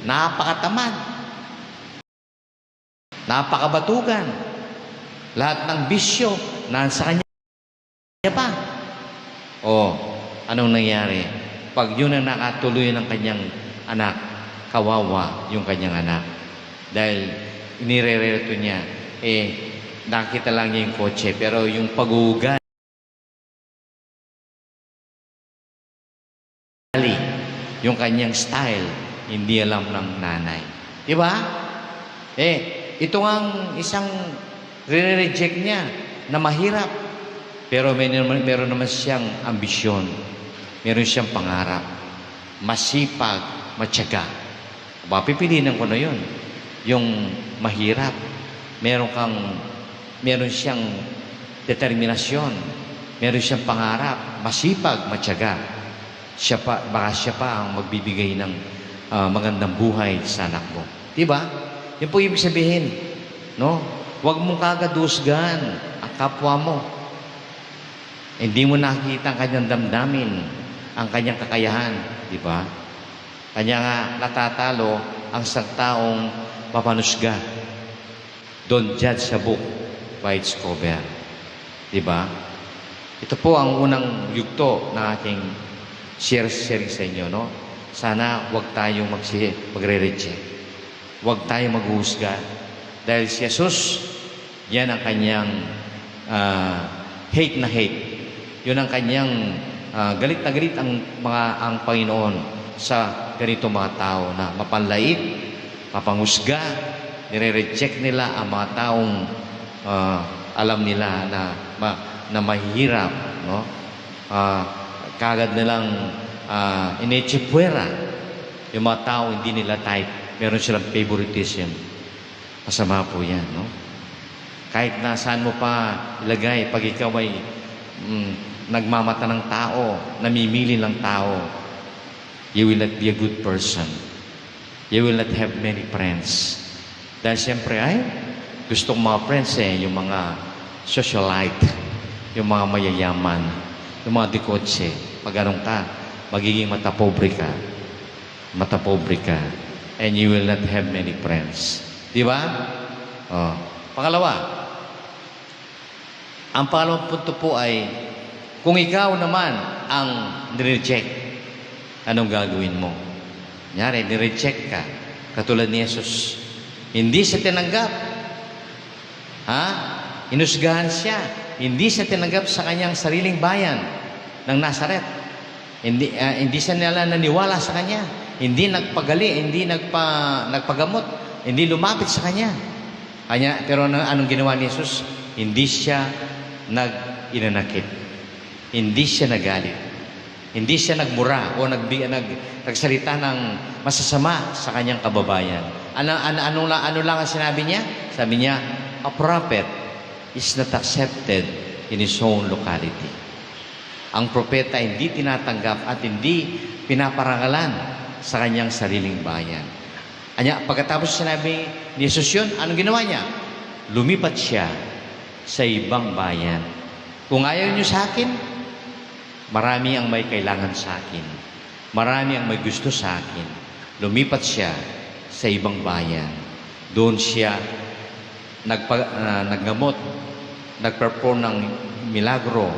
Napakatamad. Napakabatugan. Lahat ng bisyo, nasa kanya pa. Anong nangyari? Pag yun ang nakatuloy ng kanyang anak, kawawa yung kanyang anak. Dahil inirereto niya, nakita lang niya yung kotse, pero yung pag-uugali, yung kanyang style, hindi alam ng nanay. Di ba? Ito ang isang re-reject niya na mahirap. Pero meron naman siyang ambisyon. Meron siyang pangarap. Masipag, matyaga. Pipiliin ko na yun. Yung mahirap. Meron siyang determinasyon. Meron siyang pangarap. Masipag, matyaga. Baka siya pa ang magbibigay ng magandang buhay sa anak mo. Diba? Yan po ibig sabihin. No? Huwag mong kagadusgan ang kapwa mo. Hindi mo nakikita ang kanyang damdamin, ang kanyang kakayahan. Diba? Kanya nga natatalo ang isang taong papanusga. Don't judge a book by its cover. Diba? Ito po ang unang yugto na ating sharing sa inyo, no? Sana huwag tayong magre-reject. Huwag tayong maghuhusga. Dahil si Jesus, yan ang kanyang hate na hate Yun ang kanyang galit na galit ang Panginoon sa ganito mga tao na mapanlait, mapangusga, nire-reject nila ang mga taong alam nila na mahirap, no? Kagad nilang inechipwera yung mga tao hindi nila type, meron silang favoritism. Masama po yan, no? Kahit na saan mo pa ilagay, pag ikaw ay nagmamata ng tao, namimili ng tao, you will not be a good person. You will not have many friends. Dahil siyempre ay gusto kong mga friends yung mga socialite, yung mga mayayaman, yung mga dikotse. Pag ganun ka, magiging matapobre ka. Matapobre ka. And you will not have many friends. Di ba? Pangalawa, ang pangalawang punto po ay, kung ikaw naman ang nireject, anong gagawin mo? Kunyari, nireject ka, katulad ni Jesus. Hindi siya tinanggap. Inusgahan siya. Hindi siya tinanggap sa kanyang sariling bayan ng Nazaret. Hindi siya nila naniwala sa kanya. Hindi nagpagali, hindi nagpagamot, hindi lumapit sa kanya. Pero anong ginawa ni Jesus? Hindi siya inanakit. Hindi siya nagalit. Hindi siya nagmura o nagsalita ng masasama sa kanyang kababayan. Ano lang ang sinabi niya? Sabi niya, a prophet is not accepted in his own locality. Ang propeta hindi tinatanggap at hindi pinaparangalan sa kanyang sariling bayan. Pagkatapos sinabi ni Jesus yun, anong ginawa niya? Lumipat siya sa ibang bayan. Kung ayaw niyo sa akin, marami ang may kailangan sa akin. Marami ang may gusto sa akin. Lumipat siya sa ibang bayan. Doon siya naggamot, nagperform ng milagro,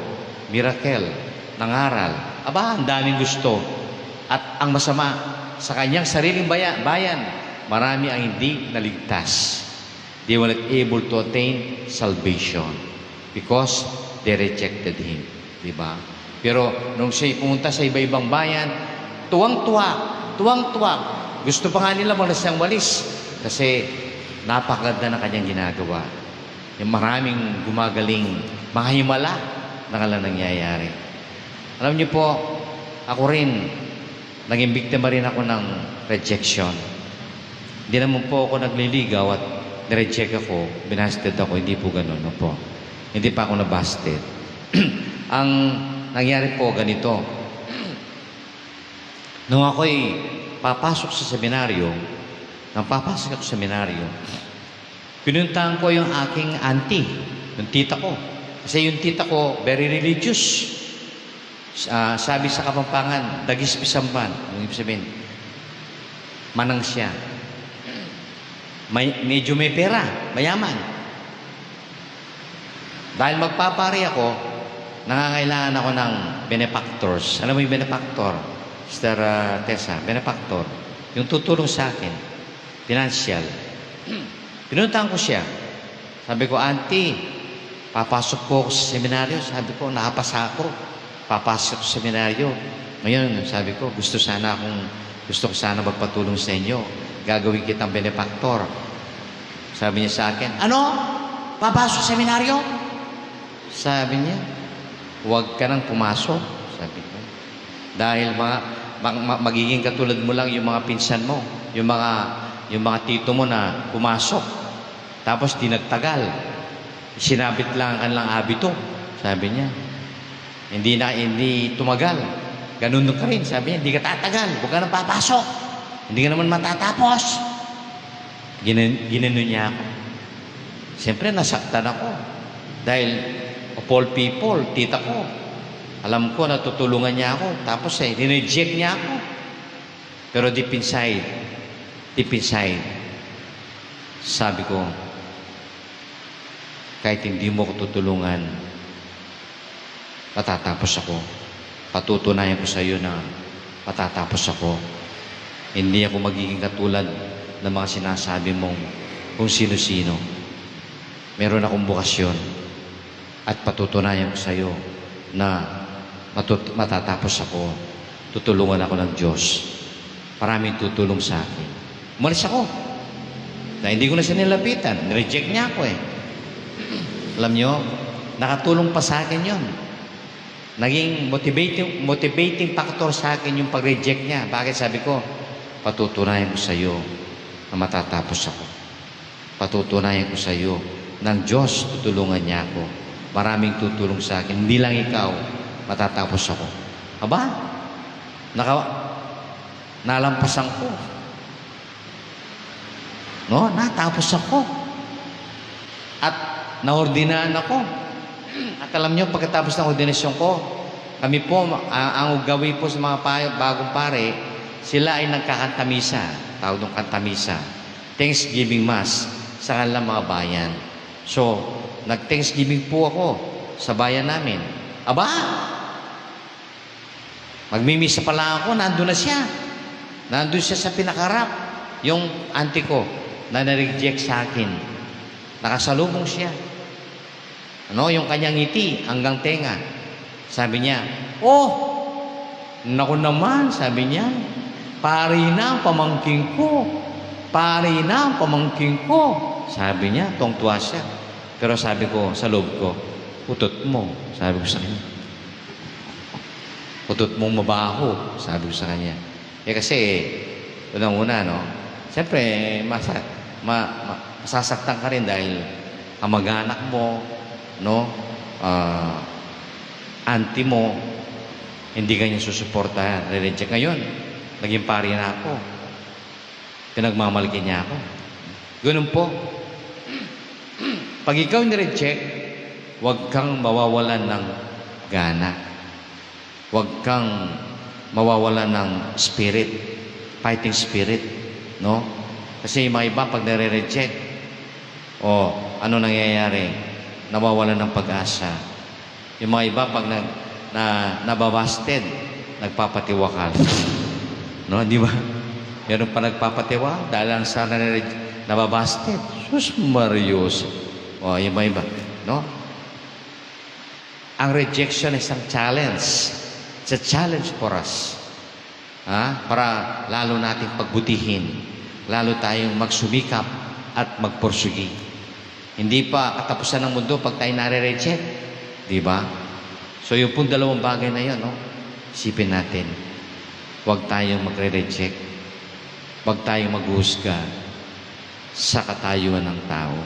miracle, nangaral. Ang daming gusto. At ang masama, sa kanyang sariling bayan, marami ang hindi naligtas. They were not able to attain salvation because they rejected Him. Diba? Pero nung siya pumunta sa iba-ibang bayan, tuwang-tuwa. Gusto pa nga nila siyang walis kasi napakaganda na kanyang ginagawa. Yung maraming gumagaling, mga himala na kala nangyayari. Alam niyo po, ako rin, naging biktima rin ako ng rejection. Hindi naman po ako nagliligaw at nireject ako, binasted ako, hindi po ganun. No po. Hindi pa ako nabasted. Ang nangyari po ganito. Nung ako'y papasok sa seminaryo, pinuntahan ko yung aking auntie, yung tita ko. Kasi yung tita ko, very religious. Sabi sa Kapampangan, dagis pisamban. Yung ibig sabihin, manang siya. Medyo may pera, mayaman. Dahil magpapari ako, nangangailangan ako ng benefactors. Alam mo yung benefactor? Sister Tessa, benefactor. Yung tutulong sa akin, financial. Pinuntahan ko siya. Sabi ko, Auntie, papasok po ako sa seminaryo. Sabi ko, nakapasa ako. Papasok sa seminaryo. Ngayon, sabi ko, gusto ko sana magpatulong sa inyo. Gagawin kitang benefactor. Sabi niya sa akin, ano? Papasok sa seminaryo? Sabi niya, huwag ka nang pumasok. Sabi ko. Dahil magiging katulad mo lang yung mga pinsan mo, yung mga tito mo na pumasok. Tapos di nagtagal. Sinabit lang ang kanilang habito. Sabi niya. Hindi tumagal. Ganun ka rin. Sabi niya, hindi ka tatagal. Huwag ka nang papasok. Hindi ka naman matatapos. Ginano niya ako. Siyempre, nasaktan ako. Dahil, of all people, tita ko. Alam ko, natutulungan niya ako. Tapos dineject niya ako. Pero deep inside, sabi ko, kahit hindi mo ko tutulungan, patatapos ako. Patutunayan ko sa iyo na patatapos ako. Hindi ako magiging katulad ng mga sinasabi mong kung sino-sino. Meron akong bukasyon at patutunayan ko sa iyo na matatapos ako. Tutulungan ako ng Diyos. Maraming tutulong sa akin. Umalis ako. Na hindi ko na siya nilapitan. Reject niya ako eh. Alam nyo, nakatulong pa sa akin yon. Naging motivating factor sa akin yung pag-reject niya. Bakit? Sabi ko, patutunayan ko sa iyo na matatapos ako. Patutunayan ko sa iyo ng Diyos, tutulungan niya ako. Maraming tutulong sa akin. Hindi lang ikaw, matatapos ako. Aba, nalampasan ko. No, natapos ako. At naordinaan ako. At alam nyo, pagkatapos ng ordinasyon ko, kami po, ang gawin po sa mga bagong pare, sila ay nagkakantamisa. Tawag ng kantamisa. Thanksgiving Mass sa kanilang mga bayan. So, nag-Thanksgiving po ako sa bayan namin. Aba! Magmimisa pala ako, nandun na siya. Nandun siya sa pinakarap. Yung auntie ko na na-reject sa akin. Nakasalubong siya. Ano, yung kanyang ngiti hanggang tenga. Sabi niya, oh, naku naman, sabi niya, pari na ang pamangking ko. Pari na ang pamangking ko. Sabi niya, tungtuwa siya. Pero sabi ko, sa loob ko, utot mo. Sabi ko sa kanya. Utot mong mabaho. Sabi ko sa kanya. Kasi, unang-una, no? Siyempre, masasaktan ka rin dahil kamag-anak mo, no? Auntie mo, hindi kanya susuportahan. Re-reject ngayon. Naging pari na ako. Pinagmamalaki niya ako. Ganun po. Pag ikaw ni-reject, huwag kang mawawalan ng gana. Huwag kang mawawalan ng spirit, fighting spirit, no? Kasi yung mga iba, pag nare-reject, ano nangyayari? Nawawalan ng pag-asa. Yung mga iba, pag nababasted, nagpapatiwakal. No, di ba? Meron pa nagpapatiwa dahil lang sa nababasted. Sus Marios. Yung mga iba, no? Ang rejection is isang challenge. It's a challenge for us. Para lalo nating pagbutihin. Lalo tayong magsumikap at magporsigi. Hindi pa katapusan ng mundo pag tayo nare-reject. Di ba? So yung pong dalawang bagay na yun, no? Isipin natin. Huwag tayong magre-reject. Huwag tayong maghusga sa katayuan ng tao.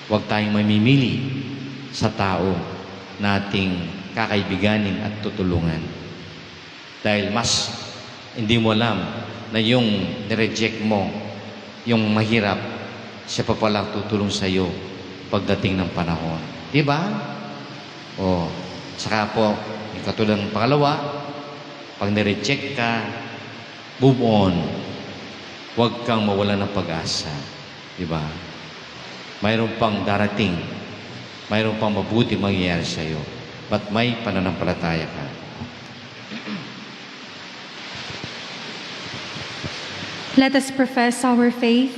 Huwag tayong mamimili sa tao nating kakaibiganin at tutulungan. Dahil mas hindi mo alam na yung nireject mo, yung mahirap, siya pa palang tutulong sa iyo pagdating ng panahon. Diba? Saka po, yung katulad ng pangalawa, pag nireject ka, move on. Huwag kang mawala ng pag-asa. Diba? Mayroon pang darating. Mayroon pang mabuti mangyayari sa iyo. But may pananampalataya ka. Let us profess our faith.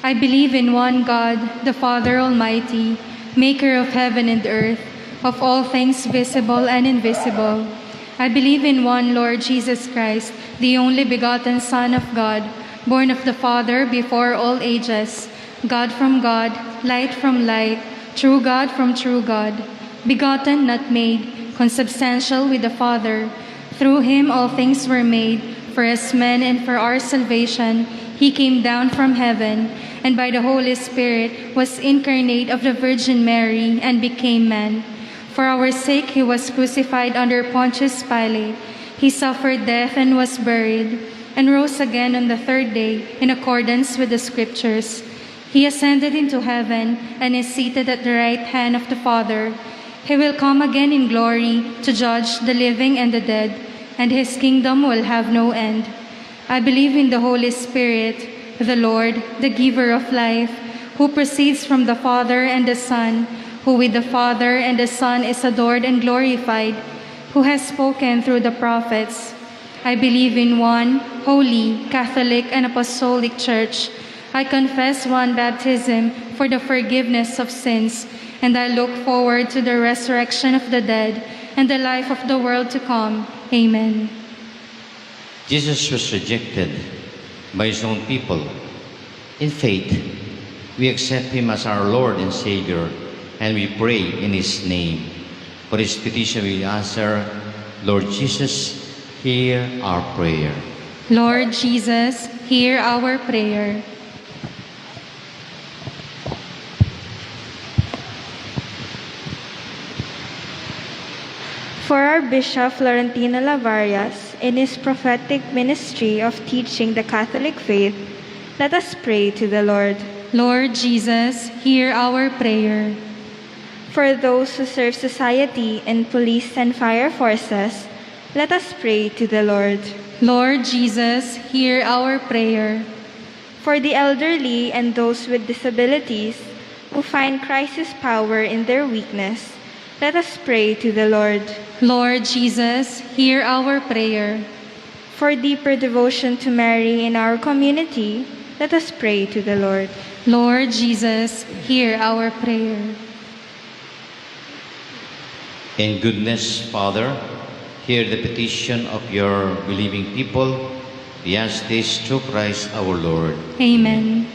I believe in one God, the Father Almighty, maker of heaven and earth, of all things visible and invisible. I believe in one Lord Jesus Christ, the only begotten Son of God, born of the Father before all ages, God from God, light from light, true God from true God, begotten, not made, consubstantial with the Father. Through him all things were made. For as men and for our salvation, he came down from heaven, and by the Holy Spirit was incarnate of the Virgin Mary and became man. For our sake he was crucified under Pontius Pilate. He suffered death and was buried, and rose again on the third day in accordance with the Scriptures. He ascended into heaven and is seated at the right hand of the Father. He will come again in glory to judge the living and the dead, and his kingdom will have no end. I believe in the Holy Spirit, the Lord, the giver of life, who proceeds from the Father and the Son, who with the Father and the Son is adored and glorified, who has spoken through the prophets. I believe in one holy, Catholic, and Apostolic Church. I confess one baptism for the forgiveness of sins, and I look forward to the resurrection of the dead and the life of the world to come. Amen. Jesus was rejected by his own people. In faith, we accept him as our Lord and Savior, and we pray in his name. For his petition we answer, Lord Jesus, hear our prayer. Lord Jesus, hear our prayer. For our Bishop Florentino Lavarias, in his prophetic ministry of teaching the Catholic faith, let us pray to the Lord. Lord Jesus, hear our prayer. For those who serve society in police and fire forces, let us pray to the Lord. Lord Jesus, hear our prayer. For the elderly and those with disabilities who find crisis power in their weakness, let us pray to the Lord. Lord Jesus, hear our prayer. For deeper devotion to Mary in our community, let us pray to the Lord. Lord Jesus, hear our prayer. In goodness, Father, hear the petition of your believing people. We ask this through Christ our Lord. Amen.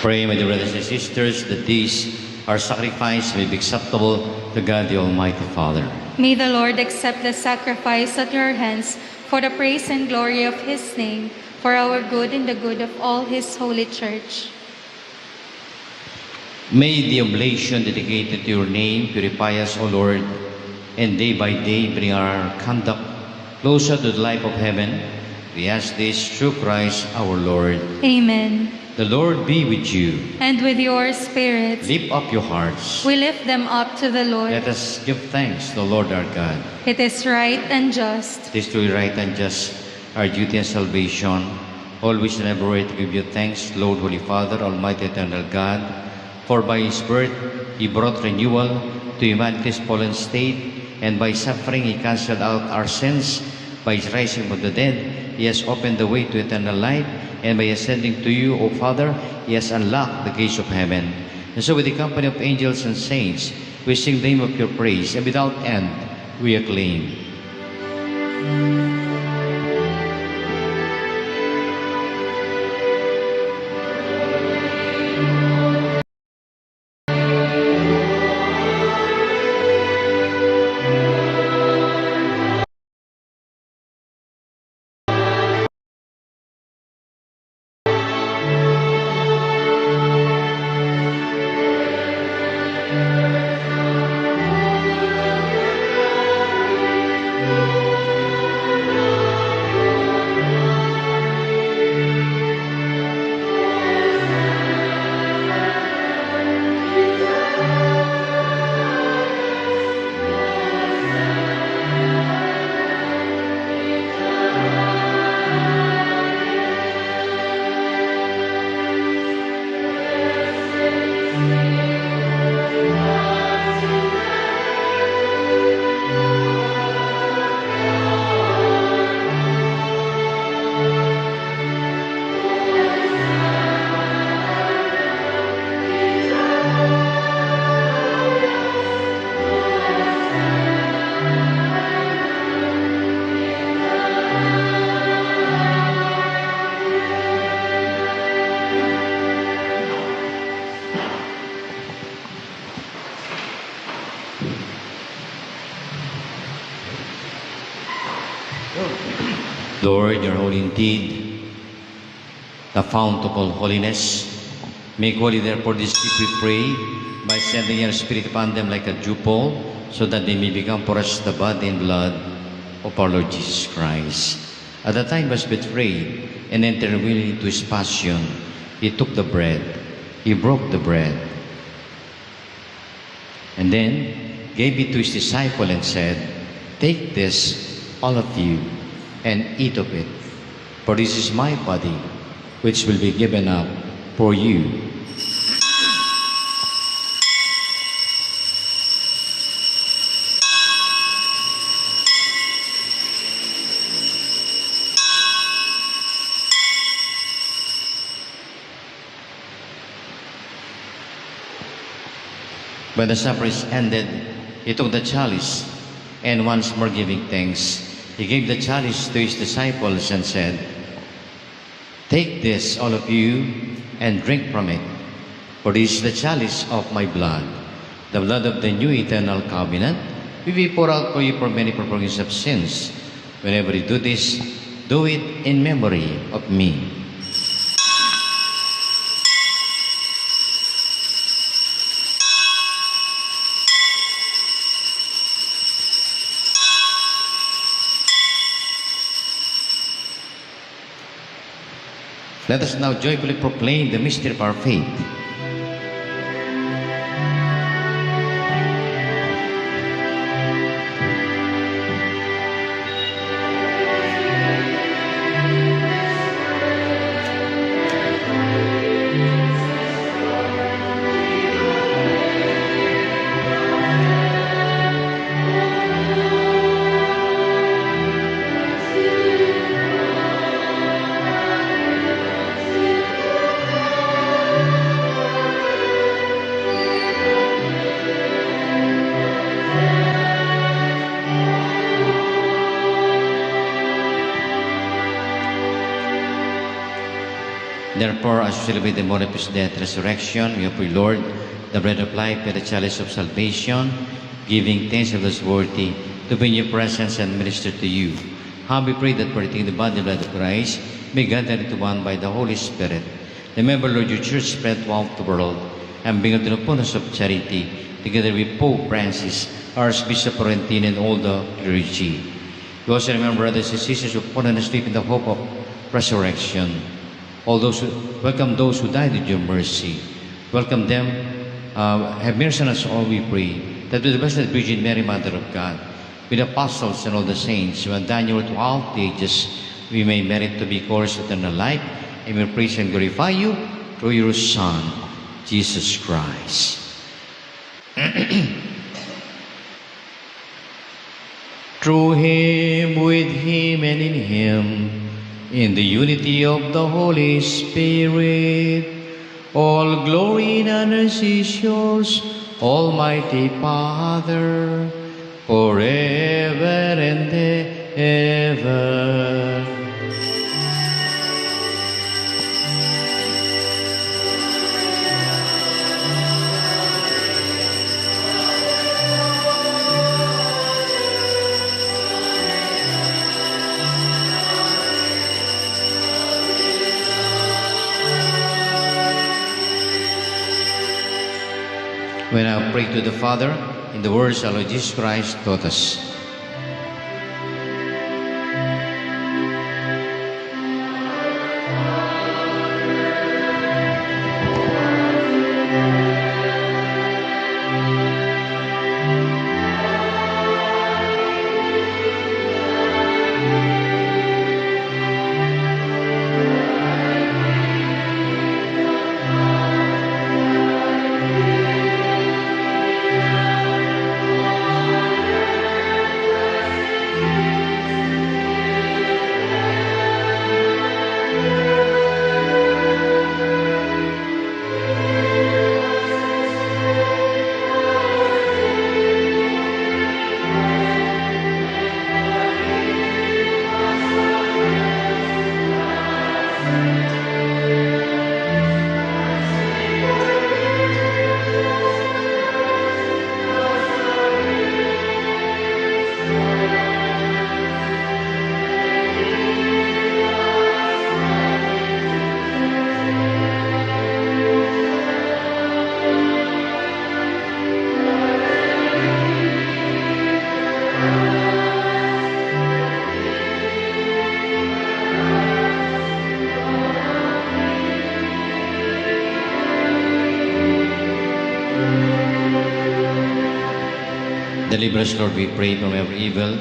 Pray, my dear brothers and sisters, that these our sacrifice may be acceptable to God the Almighty Father. May the Lord accept the sacrifice at your hands for the praise and glory of his name, for our good and the good of all his holy church. May the oblation dedicated to your name purify us, O Lord, and day by day bring our conduct closer to the life of heaven. We ask this through Christ our Lord. Amen. The Lord be with you. And with your spirit, Lift up your hearts. we lift them up to the Lord. Let us give thanks to the Lord our God. It is right and just. It is truly right and just, our duty and salvation, always and everywhere to give you thanks, Lord, Holy Father, Almighty Eternal God, for by His birth He brought renewal to humanity's fallen state, and by suffering He cancelled out our sins. By His rising from the dead, He has opened the way to eternal life, and by ascending to you, O Father, He has unlocked the gates of heaven. And so with the company of angels and saints, we sing the name of your praise, and without end we acclaim. Lord, you're holy indeed, the fount of all holiness. Make holy therefore this gift, we pray, by sending your Spirit upon them like a dewfall, so that they may become for us the body and blood of our Lord Jesus Christ. At the time he was betrayed and entered willingly into his passion, he took the bread, he broke the bread, and then gave it to his disciple and said, "Take this, all of you, and eat of it, for this is my body, which will be given up for you." When the supper is ended, he took the chalice, and once more giving thanks, he gave the chalice to his disciples and said, "Take this, all of you, and drink from it, for this is the chalice of my blood, the blood of the new eternal covenant, will be poured out for you for many forgiveness of sins. Whenever you do this, do it in memory of me." Let us now joyfully proclaim the mystery of our faith. Therefore, as we celebrate the moment of his death, resurrection, we offer, Lord, the bread of life and the chalice of salvation, giving thanks of us worthy to be in your presence and minister to you. Humbly pray that partaking the body and blood of Christ may gather into one by the Holy Spirit. Remember, Lord, your church spread throughout the world, and bring unto the fullness of charity, together with Pope Francis, Archbishop Florentine, and all the clergy. We also remember brothers and sisters who have fallen asleep in the hope of resurrection. All those who welcome those who died with your mercy. Welcome them. Have mercy on us all, we pray, that with the Blessed Virgin Mary, Mother of God, with the apostles and all the saints who have done your throughout the ages, we may merit to be called to eternal life, and we praise and glorify you through your Son, Jesus Christ. Through him, with him, and in him, in the unity of the Holy Spirit, all glory and honor is yours, Almighty Father, forever and ever. When I pray to the Father, in the words our Lord Jesus Christ taught us. Deliver us, Lord, we pray, from every evil.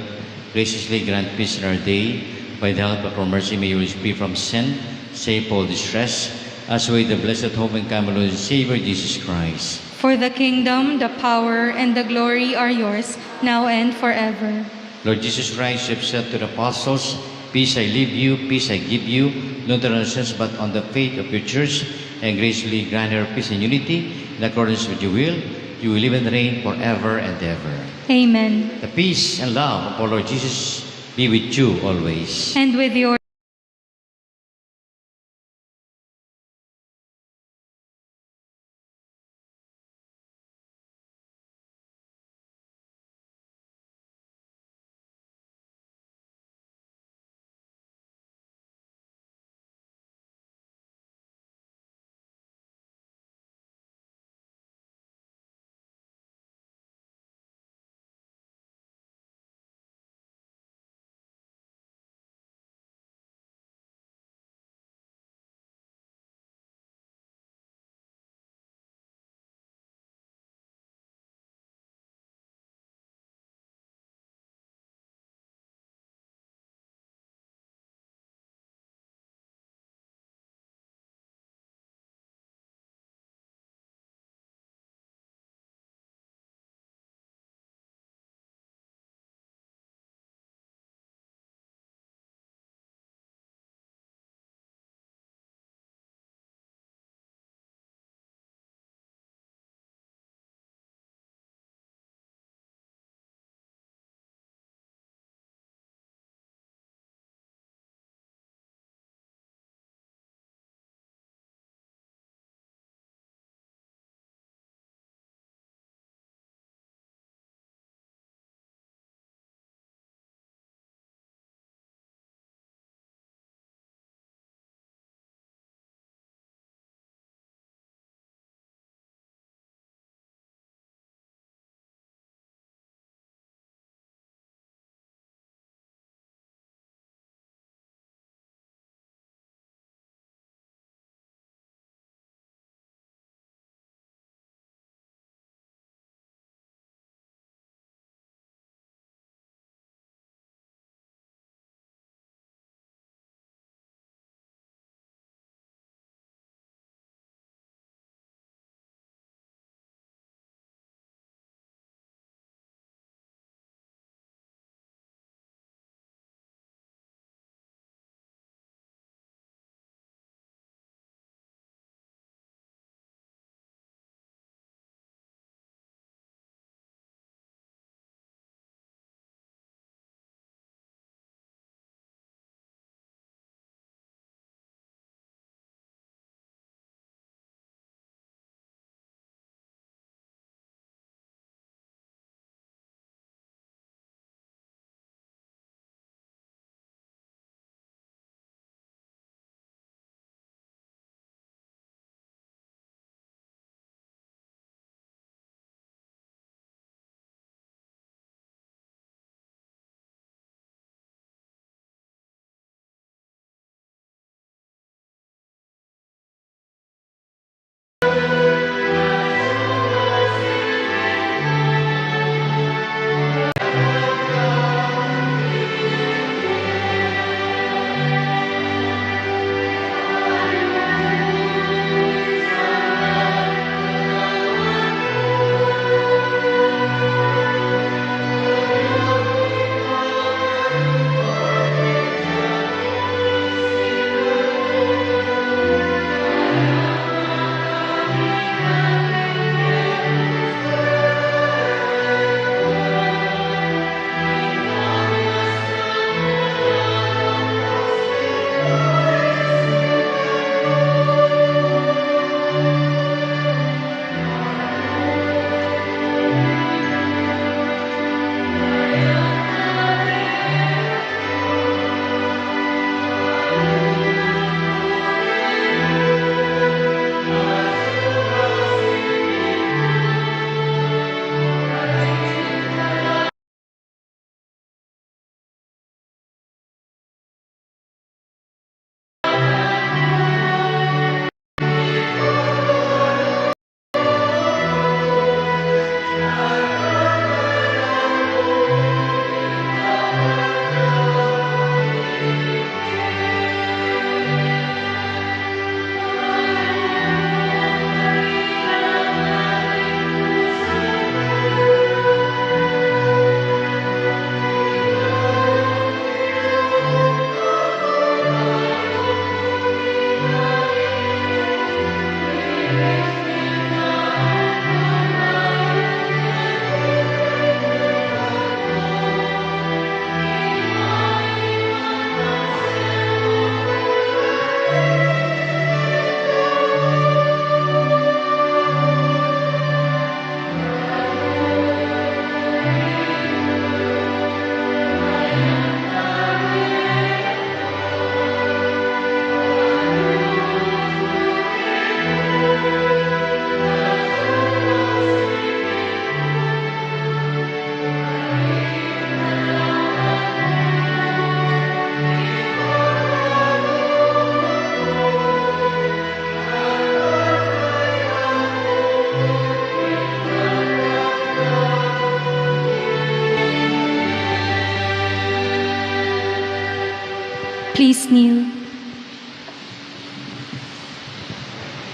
Graciously grant peace in our day. By the help of our mercy, may you release free from sin, save all distress, as we the blessed hope and coming Lord and Savior, Jesus Christ. For the kingdom, the power, and the glory are yours, now and forever. Lord Jesus Christ, you have said to the apostles, peace I leave you, peace I give you, not on ourselves but on the faith of your church, and graciously grant her peace and unity, in accordance with your will. You will live and reign forever and ever. Amen. The peace and love of our Lord Jesus be with you always. And with your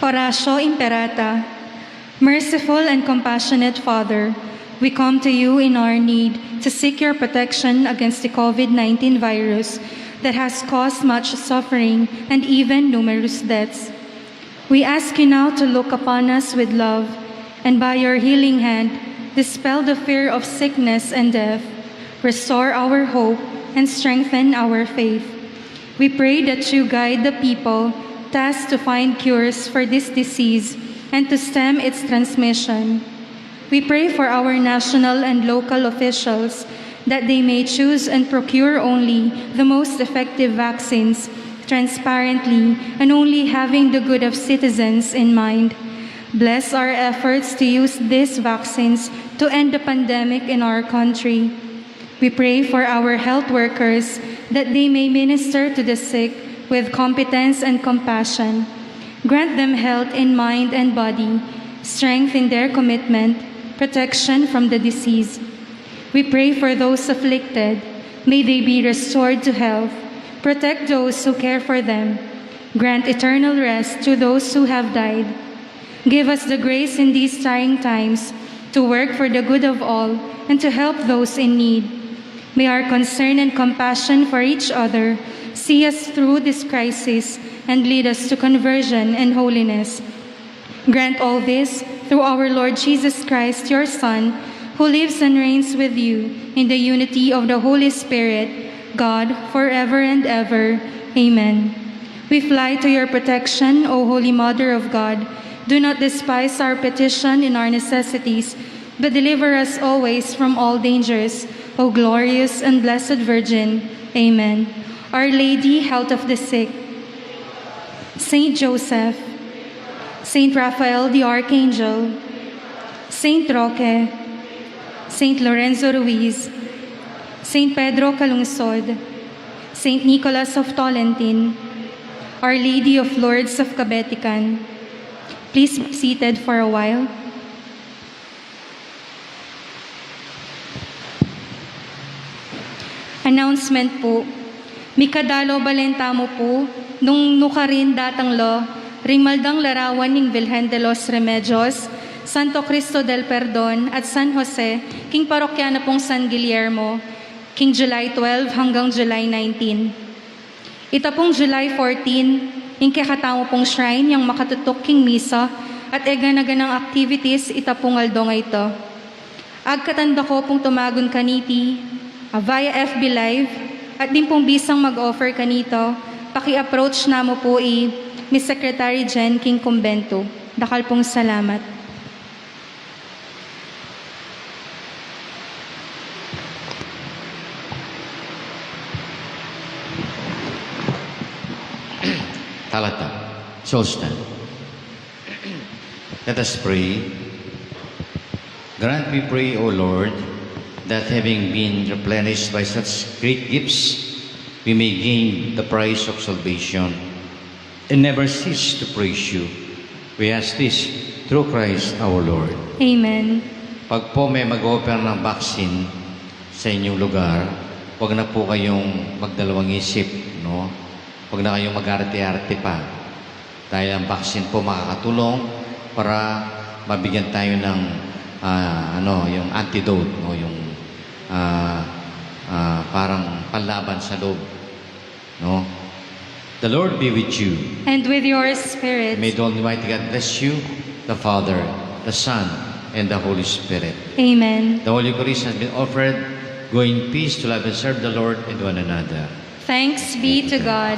Oratio Imperata. Merciful and compassionate Father, we come to you in our need to seek your protection against the COVID-19 virus that has caused much suffering and even numerous deaths. We ask you now to look upon us with love, and by your healing hand, dispel the fear of sickness and death, restore our hope, and strengthen our faith. We pray that you guide the people tasked to find cures for this disease and to stem its transmission. We pray for our national and local officials that they may choose and procure only the most effective vaccines transparently and only having the good of citizens in mind. Bless our efforts to use these vaccines to end the pandemic in our country. We pray for our health workers that they may minister to the sick with competence and compassion. Grant them health in mind and body, strength in their commitment, protection from the disease. We pray for those afflicted. May they be restored to health. Protect those who care for them. Grant eternal rest to those who have died. Give us the grace in these trying times to work for the good of all and to help those in need. May our concern and compassion for each other see us through this crisis and lead us to conversion and holiness. Grant all this through our Lord Jesus Christ, your Son, who lives and reigns with you in the unity of the Holy Spirit, God, forever and ever. Amen. We fly to your protection, O Holy Mother of God. Do not despise our petition in our necessities, but deliver us always from all dangers, O glorious and blessed Virgin. Amen. Our Lady, health of the sick. Saint Joseph, Saint Raphael the Archangel, Saint Roque, Saint Lorenzo Ruiz, Saint Pedro Calungsod, Saint Nicholas of Tolentine, Our Lady of Lourdes of Cabetican. Please be seated for a while. Announcement po. Mikadalo balentamo po, nung nukarin datang lo, rimaldang larawan ng Virgen de los Remedios, Santo Cristo del Perdon at San Jose, King Parokyana pong San Guillermo, King July 12 hanggang July 19. Ita pong July 14, yung kakatamo pong shrine, yung makatutok king misa, at eganaganang activities, ita pong aldong ito. Agkatanda ko pong tumagon kaniti, via FB Live, at din pong bisang mag-offer kanito, paki-approach na mo po Miss Secretary Jen King Convento. Dakal pong salamat. Talata. So stand. Let us pray. Grant, we pray, O Lord, that having been replenished by such great gifts, we may gain the prize of salvation and never cease to praise you. We ask this through Christ our Lord. Amen. Pag po may mag-offer ng vaccine sa inyong lugar, huwag na po kayong magdalawang isip, no? Huwag na kayong mag-arte-arte pa. Dahil ang vaccine po makakatulong para mabigyan tayo ng yung antidote, no? Yung parang panlaban sa loob, no? The Lord be with you. And with your spirit. May the Almighty God bless you, the Father, the Son, and the Holy Spirit. Amen. The Holy Eucharist has been offered. Go in peace to love and serve the Lord and one another. Thanks be to God.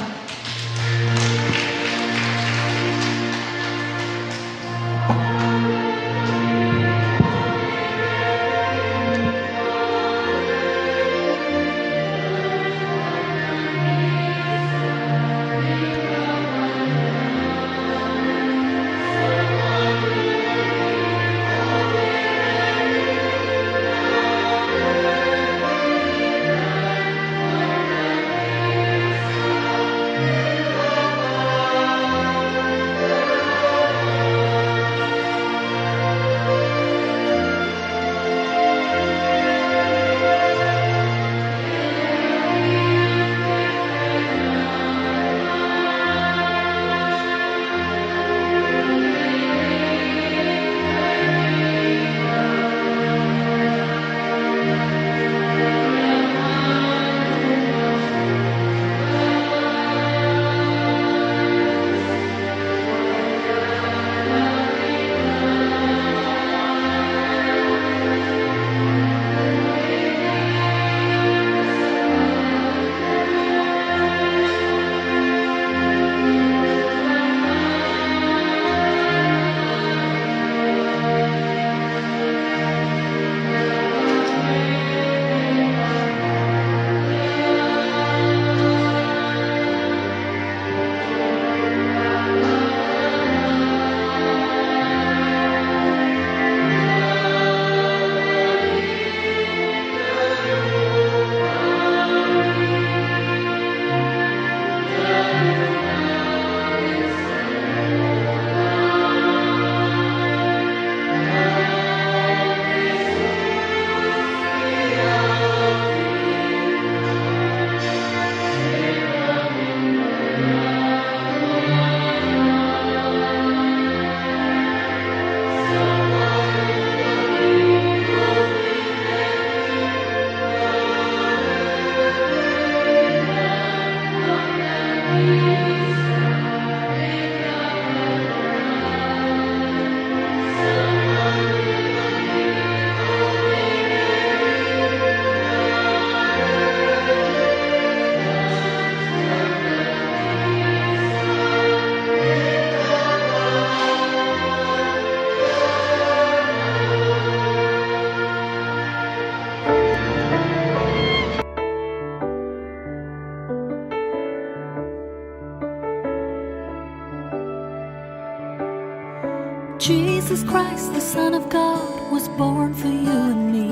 Jesus Christ, the Son of God, was born for you and me.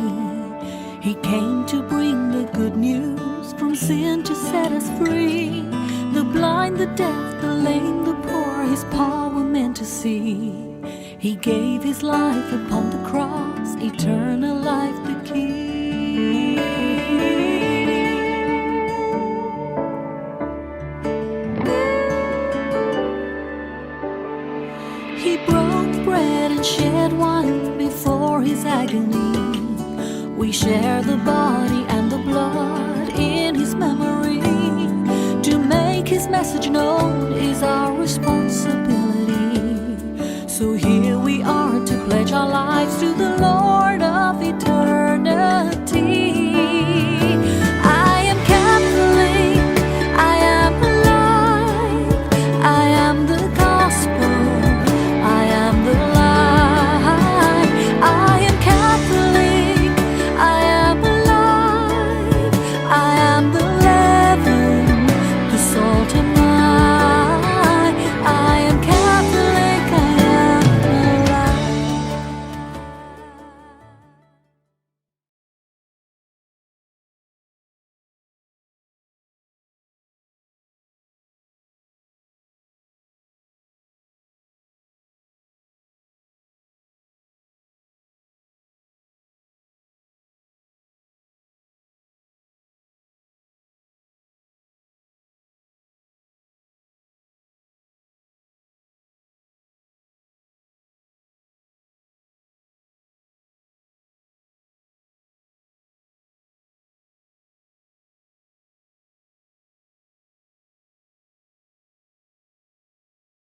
He came to bring the good news, from sin to set us free. The blind, the deaf, the lame, the poor, His power meant to see. He gave His life upon the cross, eternal life the key. He broke bread and shed wine before His agony. We share the body and the blood in His memory. To make His message known is